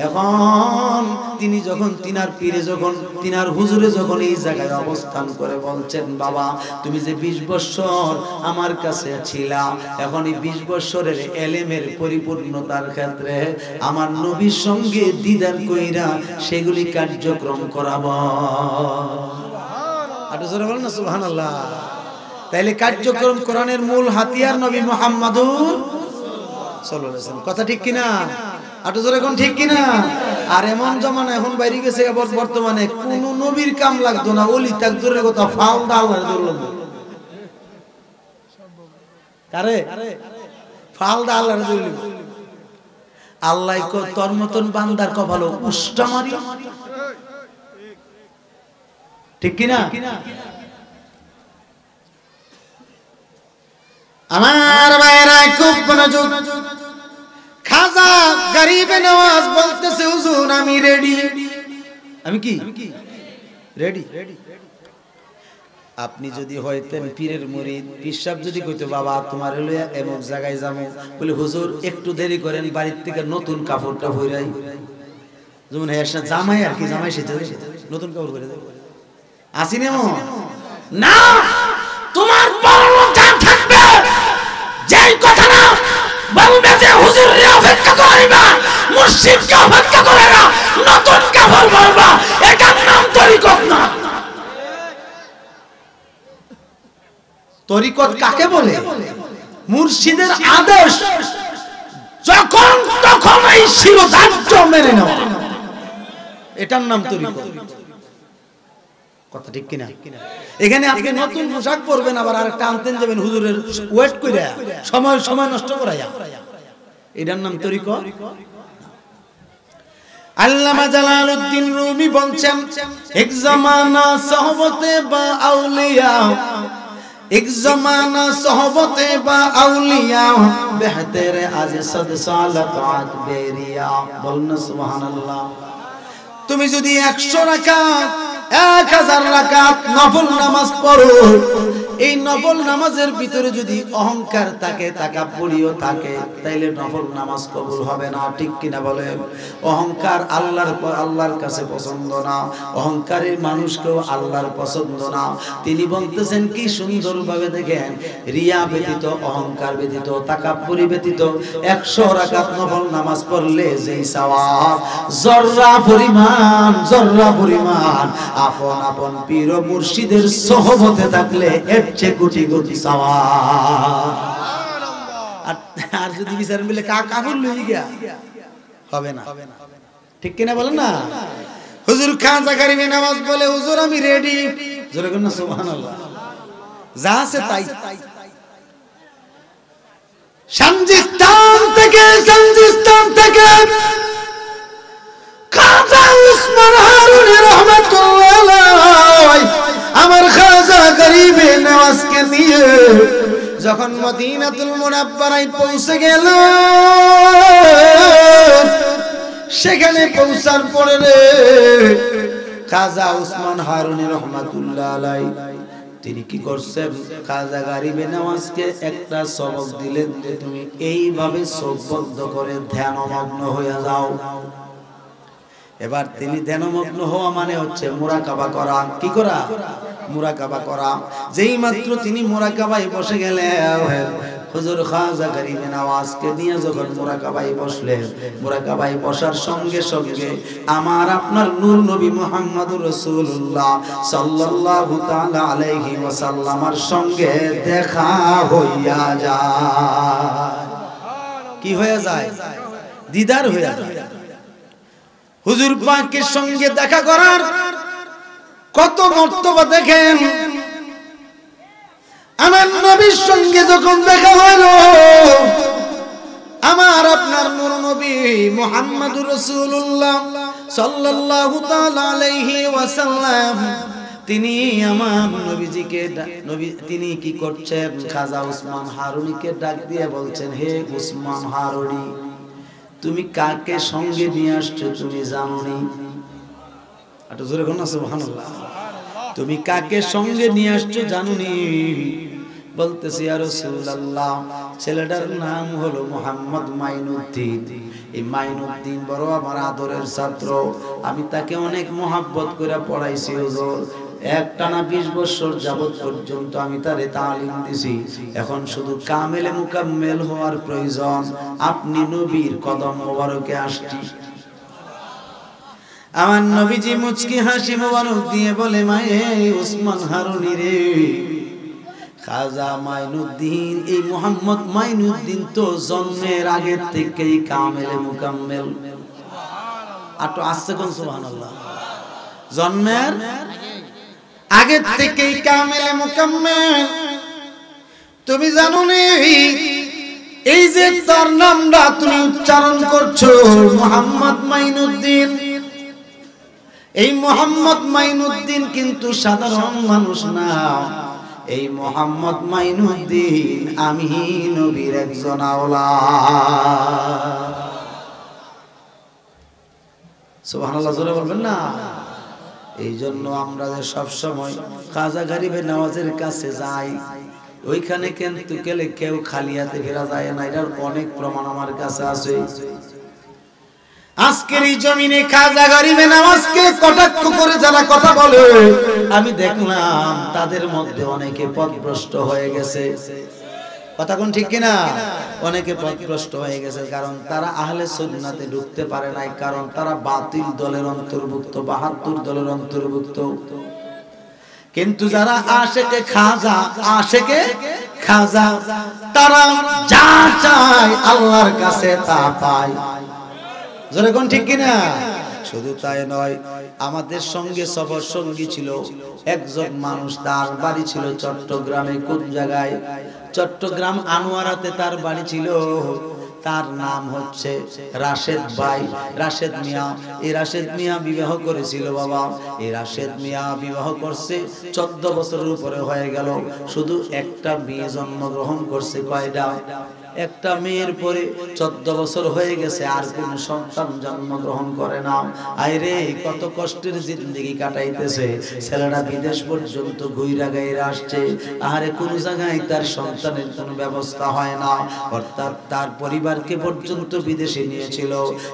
এখন তিনি যখন তিনার পীরে যখন তিনার হুজুরে যখন এই জায়গায় অবস্থান করে বলছেন, বাবা তুমি যে 20 বছর আমার কাছে ছিলা, এখন এই 20 বছরের এলেমের পরিপূর্ণতার ক্ষেত্রে আমার নবীর সঙ্গে দিদার কইরা সেগুলি কার্যক্রম করাবো। আর জোরে বলেন না সুবহানাল্লাহ। তাইলে কার্যক্রম কোরআনের মূল হাতিয়ার নবী মুহাম্মদুর সাল্লাল্লাহু আলাইহি ওয়াসাল্লাম। কথা ঠিক কিনা? আর জোরে কোন ঠিক কিনা? আর এমন জামানা এখন বাইরে গেছে, বর্তমানে কোন নবীর কাম লাগতো না, ওলি তাকদুরের কথা ফাল দাও আর দৌড়ল কারে ফাল দাও আর দৌড়ল। আল্লাহ কো তোর মতন বান্দার কপালে উষ্টা মারি, ঠিক কিনা? আমার ভাইরা খুব মনোযোগ। খাজা গরিবে নওয়াজ বলতেছে, হুজুর আমি রেডি। আমি কি রেডি? আপনি যদি হইতেন পীরের মুরিদ, পীর সাহেব যদি কইতো বাবা তোমার লইয়া এমন জায়গায় যাবো, বলে হুজুর একটু দেরি করেন, বাড়ির থেকে নতুন কাপড়টা ভরাই, যেমন জামাই আর কি, জামাই সেটা নতুন কাপড় পরে দেবো, আসিনি এমন না। তোমার থাকবে যেই কথা না বলবে যে হুজুর অপেক্ষা করিবা, মুর্শিদকে অপেক্ষা করে না, নতুন কাপড় পরবা, এটার নাম তরিকত না। তরিকত কাকে বলে? মুর্শিদের আদেশ যখন তখন এই শিরোধার্য মেনে নেওয়া, এটার নাম তরিকত। কথা ঠিক কিনা? এখানে আপনি নতুন পোশাক পরবেন, আবার আরেকটা আনতেন যাবেন হুজুরের ওয়েট করে, সময় নষ্ট করাইয়া, এটার নাম তরিকত। আল্লামা জালালউদ্দিন রুমি বলছেন, এক জামানা সোহবতে বা আউলিয়া, এক জামানা সোহবতে বা আউলিয়া, বেহতের আজ সদ সালাত আত বেরিয়া। বলুন সুবহানাল্লাহ। তুমি যদি 100 রাকাত 1000 রাকাত নফল নামাজ পড়ো, এই নফল নামাজের ভিতরে যদি অহংকার থাকে, তাকাব্বুরিও থাকে, তাইলে নফল নামাজ কবুল হবে না। ঠিক কিনা বলেন? অহংকার আল্লাহর কাছে পছন্দ না, অহংকারের মানুষকেও আল্লাহর পছন্দ না। তিনি বলতেছেন কি সুন্দরভাবে দেখেন, রিয়া ব্যতীত, অহংকার ব্যতীত, তাকাব্বুরি ব্যতীত 100 রাকাত নফল নামাজ পড়লে যেই সওয়াব, জররা পরিমাণ আপন আপন পীর ও মুর্শিদের সোহবতে থাকলে এর চেয়ে কোটি কোটি সওয়াব। আর যদি বিচার মিলে কাফির লই গিয়া হবে না। ঠিক কিনা বলেন না? হুজুর খাজা গরিবে নামাজ বলে, হুজুর আমি রেডি, জোরে বলেন না সুবহানাল্লাহ। যা আছে তাই। সঞ্জিস্তান থেকে খাজা উসমান হারুনি রহমাতুল্লাহ আলাইহি আমার খাজা গরিবে নওয়াজকে নিয়ে যখন মদিনাতুল মুনাওয়ারায় পৌঁছে গেল, সেখানে পৌঁছার পরে খাজা উসমান হারুনি রহমাতুল্লাহ আলাইহি তিনি কি করছেন, খাজা গরিবে নওয়াজকে একটা সবক দিলেন যে তুমি এইভাবে চোখ বন্ধ করে ধ্যানমগ্ন হয়ে যাও। এবার তিনি ধ্যানমগ্ন হওয়া মানে হচ্ছে মুরাকাবা করা। কি করা? মুরাকাবা করা। যেই মাত্র তিনি মুরাকাবায় বসে গেলেন, হুজুর খাজা গরিবে নওয়াজকে নিয়ে যখন মুরাকাবায় বসলেন, মুরাকাবায় বসার সঙ্গে সঙ্গে আমার আপনার নূর নবী মুহাম্মদুর রাসূলুল্লাহ সাল্লাল্লাহু তাআলা আলাইহি ওয়াসাল্লামের সঙ্গে দেখা হইয়া যায়। কি হয়ে যায়? দিদার হয়ে যায়। হুজুর পাকের সঙ্গে দেখা করার কত মর্তবা দেখেন। আমার নবীর সঙ্গে যখন দেখা হলো, আমার আপনার নূর নবী মুহাম্মদুর রাসূলুল্লাহ সাল্লাল্লাহু তাআলা আলাইহি ওয়াসাল্লাম তিনি আমার নবীজিকে তিনি কি করছেন, খাজা উসমান হারুনিকে ডাক দিয়ে বলছেন, হে উসমান হারুনি, তুমি কাকে সঙ্গে নিয়ে আসছো তুমি জানোনি? একটু জোরে বলুন না সুবহানাল্লাহ। তুমি কাকে সঙ্গে নিয়ে আসছো জানোনি? বলতেছি ইয়া রাসূলুল্লাহ, ছেলেটার নাম হলো মুহাম্মদ মাইনুদ্দিন। এই মাইনুদ্দিন বড় আমার আদরের ছাত্র, আমি তাকে অনেক মহব্বত করে পড়াইছি হুজুর। একটানা 20 বছর যাবত পর্যন্ত আমি তারে তালিম দিছি। এখন শুধু কামেলে মুকাম্মেল হওয়ার প্রয়োজন। আপনি নবীর কদম মোবারকে আসছি। আমার নবীজি মুচকি হাসি মোবারক দিয়ে বলে, মায়ে উসমান হারুনি রে, খাজা মাইনুদ্দিন, এই মুহাম্মদ মাইনুদ্দিন তো জন্মের আগে থেকেই কামেলে মুকাম্মেল। আটো আসছে কোন সুবহানাল্লাহ। জন্মের আগে থেকেই কামেলে মুকাম্মেল। তুমি জানো নি এই যে তার নামটা তুমি উচ্চারণ করছো মুহাম্মদ মাইনুদ্দিন, এই মুহাম্মদ মাইনুদ্দিন কিন্তু সাধারণ মানুষ না। এই মুহাম্মদ মাইনুদ্দিন আমি নবীর একজন আওলাদ। সুবহানাল্লাহ জোরে বলবেন না। এই জন্য আমরা সব সময় খাজা গরিবে নওয়াজের কাছে যাই, ওইখানে কিন্তু গেলে কেউ খালি হাতে ফেরা যায় না। এটার অনেক প্রমাণ আমার কাছে আছে। আজকের এই জমিনে খাজা গরিবে নওয়াজকে কটাক্ষ করে যারা কথা বলে, আমি দেখলাম তাদের মধ্যে অনেকে পথভ্রষ্ট হয়ে গেছে। কথা কোন ঠিক কিনা? অনেকে পথভ্রষ্ট হয়ে গেছে, কারণ তারা আহলে সুন্নাতে ঢুকতে পারে নাই, কারণ তারা বাতিল দলের অন্তর্ভুক্ত, ৭২ দলের অন্তর্ভুক্ত। কিন্তু যারা আশেকে খাজা তারা যা চায় আল্লাহর কাছে তা পায়। জোরে কোন ঠিক কিনা? শুধু তাই নয়, আমাদের সঙ্গে সফর সঙ্গী ছিল একজন মানুষ, তার বাড়ি ছিল চট্টগ্রামে। কোন জায়গায়? চট্টগ্রাম আনোয়ারাতে তার বাড়ি ছিল। তার নাম হচ্ছে রাশেদ ভাই, রাশেদ মিয়া। এই রাশেদ মিয়া বিবাহ করেছিল বাবা। এই রাশেদ মিয়া বিবাহ করছে 14 বছরের উপরে হয়ে গেল। শুধু একটা মেয়ে জন্মগ্রহণ করছে। কয়টা? একটা মেয়ের পরে 14 বছর হয়ে গেছে, আর কোন সন্তান জন্মগ্রহণ করে না। আইরে কত কষ্টের জিন্দেগি কাটাইতেছে। ছেলেটা বিদেশ পর্যন্ত ঘুইরা গাইরা আসছে, আহারে কোন জায়গায় তার সন্তানের কোনো ব্যবস্থা হয় না। অর্থাৎ তার পরিবারকে পর্যন্ত বিদেশে নিয়েছিল,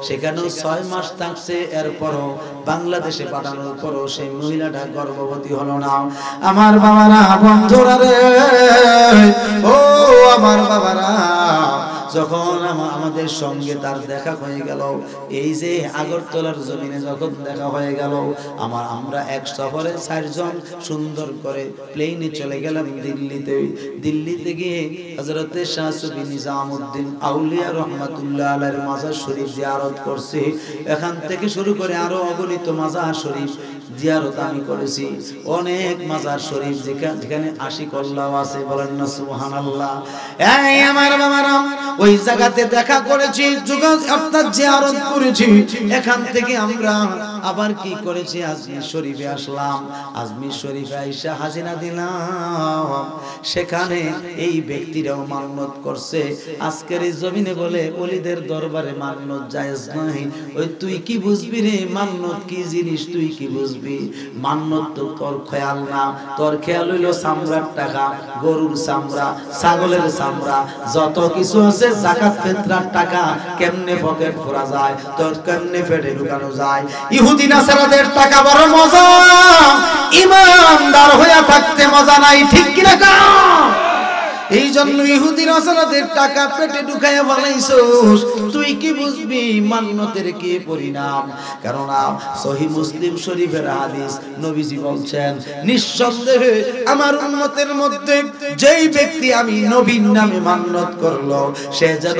সেখানেও 6 মাস থাকছে। এরপরও বাংলাদেশে পাঠানোর পরও সেই মহিলাটা গর্ভবতী হলো না। আমার বাবারা, বন্ধুরা রে, ও আমার বাবারা, যখন আমাদের সঙ্গে তার দেখা হয়ে গেল, এই যে আগরতলার জমিনে যখন দেখা হয়ে গেল, আমরা এক সফরে 4 জন সুন্দর করে প্লেনে চলে গেলাম দিল্লিতে। দিল্লিতে গিয়ে হযরতে শাহ সুফি নিজামউদ্দিন আউলিয়া রাহমাতুল্লাহ আলাইহির মাজার শরীফ জিয়ারত করছি। এখান থেকে শুরু করে আরো অগণিত মাজার শরীফ জিয়ারত আমি করেছি। অনেক মাজার শরীফ যেখানে আশিক আল্লাহ আছে, বলেন না সুবহানাল্লাহ। এই আমার বাবারা, ওই জায়গাতে দেখা করেছি, অর্থাৎ জিয়ারত করেছি। এখান থেকে আমরা আবার কি করেছি, আজমির শরীফে আসলাম। আজমির শরীফে আইসা হাজিরা দিলাম। সেখানে এই ব্যক্তিরাও মান্নত করছে। আজকের এই জমিনে বলে ওলিদের দরবারে মান্নত জায়েজ নাই। ওই তুই কি বুঝবি রে, মান্নত কি জিনিস তুই কি বুঝবি? মান্নত তো তোর খেয়াল না, তোর খেয়াল হইলো চামড়ার টাকা, গরুর চামড়া, ছাগলের চামড়া, যত কিছু আছে যাকাত ফিতরার টাকা কেমনে পকেট ভরা যায়, তোর কেমনে পেটে ঢুকানো যায়। ইহুদি নাসারাদের টাকা বড় মজা, ইমানদার হয়ে থাকতে মজা নাই, ঠিক কি না? এই জন্য ইহুদি নাসারাদের টাকা পেটে ঢুকাইয়া বানাইছস, তুই কি বুঝবি মান্নতের কি পরিণাম? কেননা সহিহ মুসলিম শরীফের হাদিস, নবীজি বলছেন, নিঃসন্দেহে আমার উম্মতের মধ্যে যেই ব্যক্তি আমি নবীর নামে মান্নত করলো, সে যেন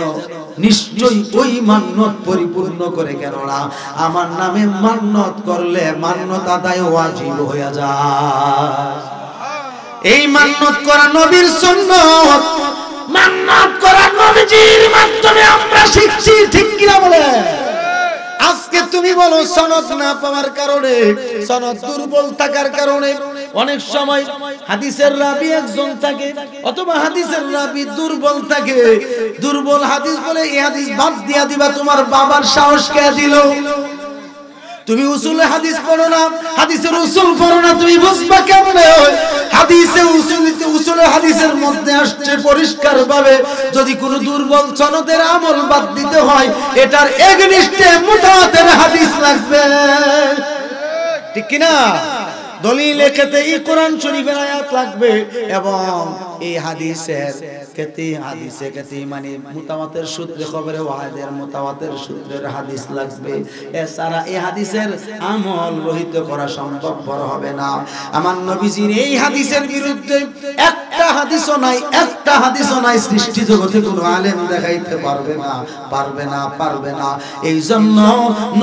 নিশ্চয়ই ওই মান্নত পরিপূর্ণ করে। কেননা আমার নামে মান্নত করলে মান্নত আদায় ওয়াজিব হয়ে যায়। এই মান্নত করা নবীর সুন্নাত, মান্নত করা নবীজির মাধ্যমে আমরা শিখছি, ঠিক কিনা বলে? আজকে তুমি বলো সনদ না পাওয়ার কারণে, সনদ দুর্বল থাকার কারণে অনেক সময় হাদিসের রাবী একজন থাকে, অথবা হাদিসের রাবী দুর্বল থাকে। দুর্বল হাদিস বলে এই হাদিস বাদ দিয়া দিবা, তোমার বাবার সাহস কে দিল? তুমি উসুল হাদিস পড়ো না, হাদিসের উসুল পড়ো না, তুমি বুঝবা কেমনে? হাদিসে উসুল হাদিসের মধ্যে আসছে পরিষ্কার ভাবে, যদি কোনো দুর্বল সনদের আমল বাদ দিতে হয়, এটার এগনিস্টে মুতাওয়াতির হাদিস লাগবে, ঠিক কি না? দলিল ক্ষেত্রে এই কোরআন শরীফের আয়াত লাগবে, এবং এই হাদিসের ক্ষেত্রে মানে মুতাওয়াতির সূত্রে, খবরে ওয়াহিদের মুতাওয়াতির সূত্রের হাদিস লাগবে। এছাড়া এই হাদিসের আমল রহিত করা সম্ভবপর হবে না। আমার নবীজির এই হাদিসের বিরুদ্ধে একটা হাদিসও নাই, একটা হাদিসও নাই, সৃষ্টি জগতে কোনো আলেম দেখাইতে পারবে না, পারবে না, পারবে না। এই জন্য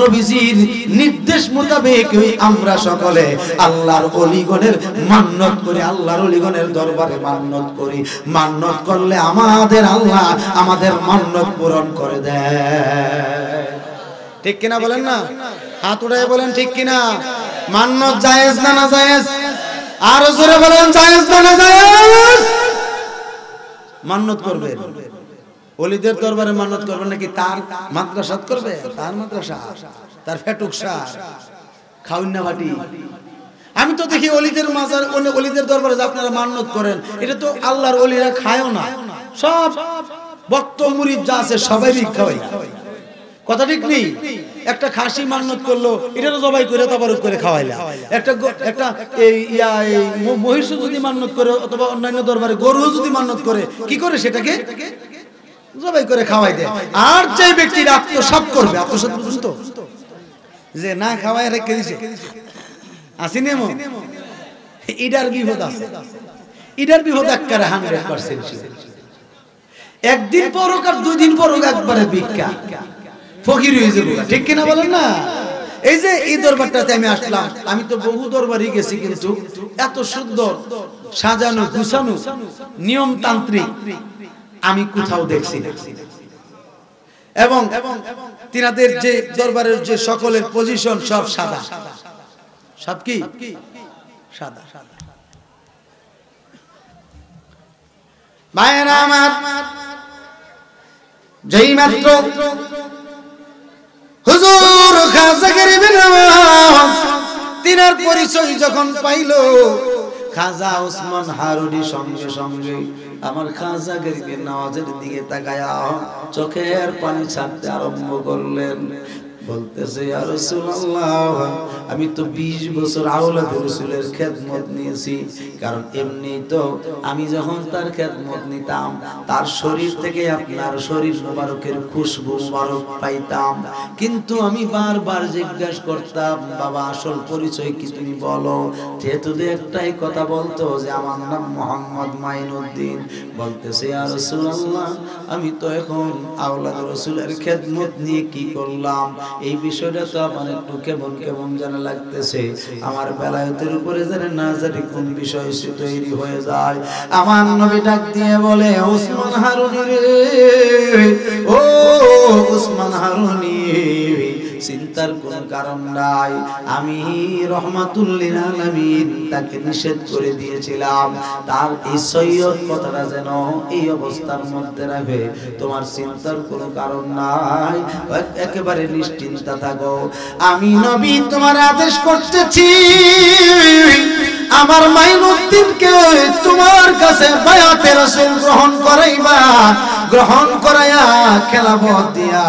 নবীজির নির্দেশ মোতাবেক আমরা সকলে আল্লাহর ওলিগণের মান্নত করি, আল্লাহর ওলিগণের দরবারে মান্নত করি। মান্নত করলে আমাদের আল্লাহ আমাদের মান্নত পূরণ করে দেয়, ঠিক কিনা বলেন না? হাত উঠায় বলেন ঠিক কিনা? মান্নত জায়েজ না না জায়েজ? আরো জোরে বলেন জায়েজ না না জায়েজ? মান্নত করবেন, ওলিদের দরবারে মান্নত করবেন নাকি তার মাদ্রাসাত করবে? তার মাদ্রাসা, তার ফেটুক সার, খাউন্না বাটি, আমি তো দেখি ওলিদের মাজার, ওলিদের দরবারে যে আপনারা মান্নত করেন, এটা তো আল্লাহর ওলিরা খায়ও না, সব ভক্ত মুরিদ যা আছে সবাই ভিক্ষা হয়। কথা ঠিক নেই? একটা খাসি মান্নত করলো, এটা তো জবাই করে তাবারুক করে খাওয়াইলা। একটা মহিষ যদি মান্নত করে অথবা অন্যান্য দরবারে গরু যদি মান্নত করে, কি করে সেটাকে জবাই করে খাওয়াই দেয়। আর যে ব্যক্তির আত্মসাৎ করবে, আত্মসাৎ বুঝুন তো, যে না খাওয়াই রেখে দিছে আসিনি এমন, ইডার বিপদ আছে। ইডার বিপদ একবারে 100%। একদিন পর হোক আর 2 দিন পর হোক একবারে ভিক্ষা ফকির হয়ে যাবো, ঠিক কিনা বলেন না? এই যে এই দরবারটাতে আমি আসলাম, আমি তো বহু দরবারই গেছি, কিন্তু এত সুন্দর সাজানো গুছানো নিয়মতান্ত্রিক আমি কোথাও দেখছি না। এবং তিনাদের যে দরবারের যে সকলের পজিশন সব সাদা, সব কি সাদা। মায়েরা আমার, যেই মাত্র হুজুর খাজা গরিবের নওয়াজ তিনার পরিচয় যখন পাইল, খাজা ওসমান হারুনি সঙ্গে সঙ্গে আমার খাজা গরিবের নওয়াজের দিকে তাকায়া চোখের পানি ছাড়তে আরম্ভ করলেন। বলতেছে, ইয়া রাসূলুল্লাহ, আমি তো 20 বছর আওলাদে রাসূলের খেদমত নিয়েছি, কারণ এমনি তো আমি যখন তার খেদমত নিতাম তার শরীর থেকে আপনার শরীর মোবারকের খুশবু মোবারক পাইতাম, কিন্তু আমি বারবার জিজ্ঞাসা করতাম, বাবা আসল পরিচয় কি তুমি বলো? যেহেতু একটাই কথা বলতো যে আমার নাম মোহাম্মদ মাইনুদ্দিন। বলতেছে, ইয়া রাসূলুল্লাহ, আমি তো এখন আওলাদে রাসূলের খেদমত নিয়ে কি করলাম, এই বিষয়টা তো আমার একটু কেমন কেমন জানা লাগতেছে। আমার বেলায়েতের উপরে জানে না জানি কোন বিষয় সে তৈরি হয়ে যায়। আমার নবী ডাক দিয়ে বলে, ওসমান হারুনি রে, ও ওসমান হারুনি, চিন্তার কোন কারণ নাই। আমি রহমাতুল লিল আলামিন তাকে নিষেধ করে দিয়েছিলাম, তার এই সৈয়দ কথাটা যেন এই অবস্থার মধ্যে রাখে। তোমার চিন্তার কোনো কারণ নাই, একেবারে নিশ্চিন্তা থাকো। আমি নবী তোমার আদেশ করতেছি, আমার মাইনুদ্দিনকে তোমার কাছে বায়াতে রাসূল গ্রহণ করাইবা, গ্রহণ করাইয়া খেলাফত দিয়া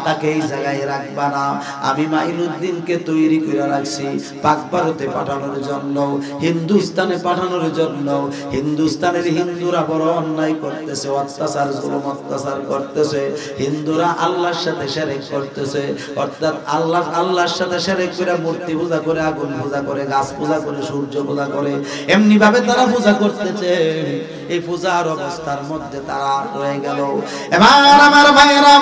তাকে এই জায়গায় রাখবা না। আমি মাইনুদ্দিনকে তৈরি করে রাখছি পাক ভারতে পাঠানোর জন্য, হিন্দুস্তানে পাঠানোর জন্য। হিন্দুস্তানের হিন্দুরা বড় অন্যায় করতেছে, অত্যাচার জুলুম অত্যাচার করতেছে। হিন্দুরা আল্লাহর সাথে শিরক করতেছে, অর্থাৎ আল্লাহর সাথে শিরক করে মূর্তি পূজা করে, আগুন পূজা করে, গাছ পূজা করে, সূর্য পূজা করে, এমনি ভাবে তারা পূজা করতেছে। এই পূজার অবস্থার মধ্যে তারা রয়ে গেল। এবার আমার ভাইয়েরা,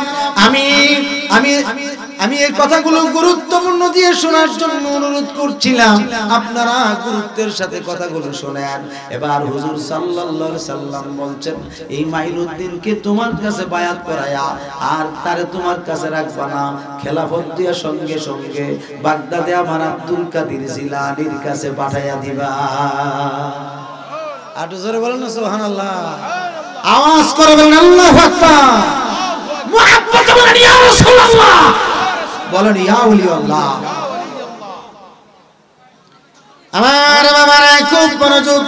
আমি এই কথাগুলো গুরুত্বপূর্ণ দিয়ে শোনার জন্য অনুরোধ করছিলাম, আপনারা গুরুত্বের সাথে কথাগুলো শোনেন। এবার হুজুর সাল্লাল্লাহু আলাইহি সাল্লাম বলছেন, এই মাইনুদ্দিনকে তোমার কাছে বায়াত করায়া আর তারে তোমার কাছে রাখবা না, খেলাফত দিয়া সঙ্গে সঙ্গে বাগদাদে আমার আব্দুল কাদের জিলানীর কাছে পাঠাইয়া দিবা। আটু জোরে বলেন না সুবহানাল্লাহ, আওয়াজ করবেন আল্লাহু আকবার, মুহাব্বত বলেন ইয়া রাসূলুল্লাহ, বলেন ইয়া ওলিয়াল্লাহ। আমার বাবারা খুব মনোযোগ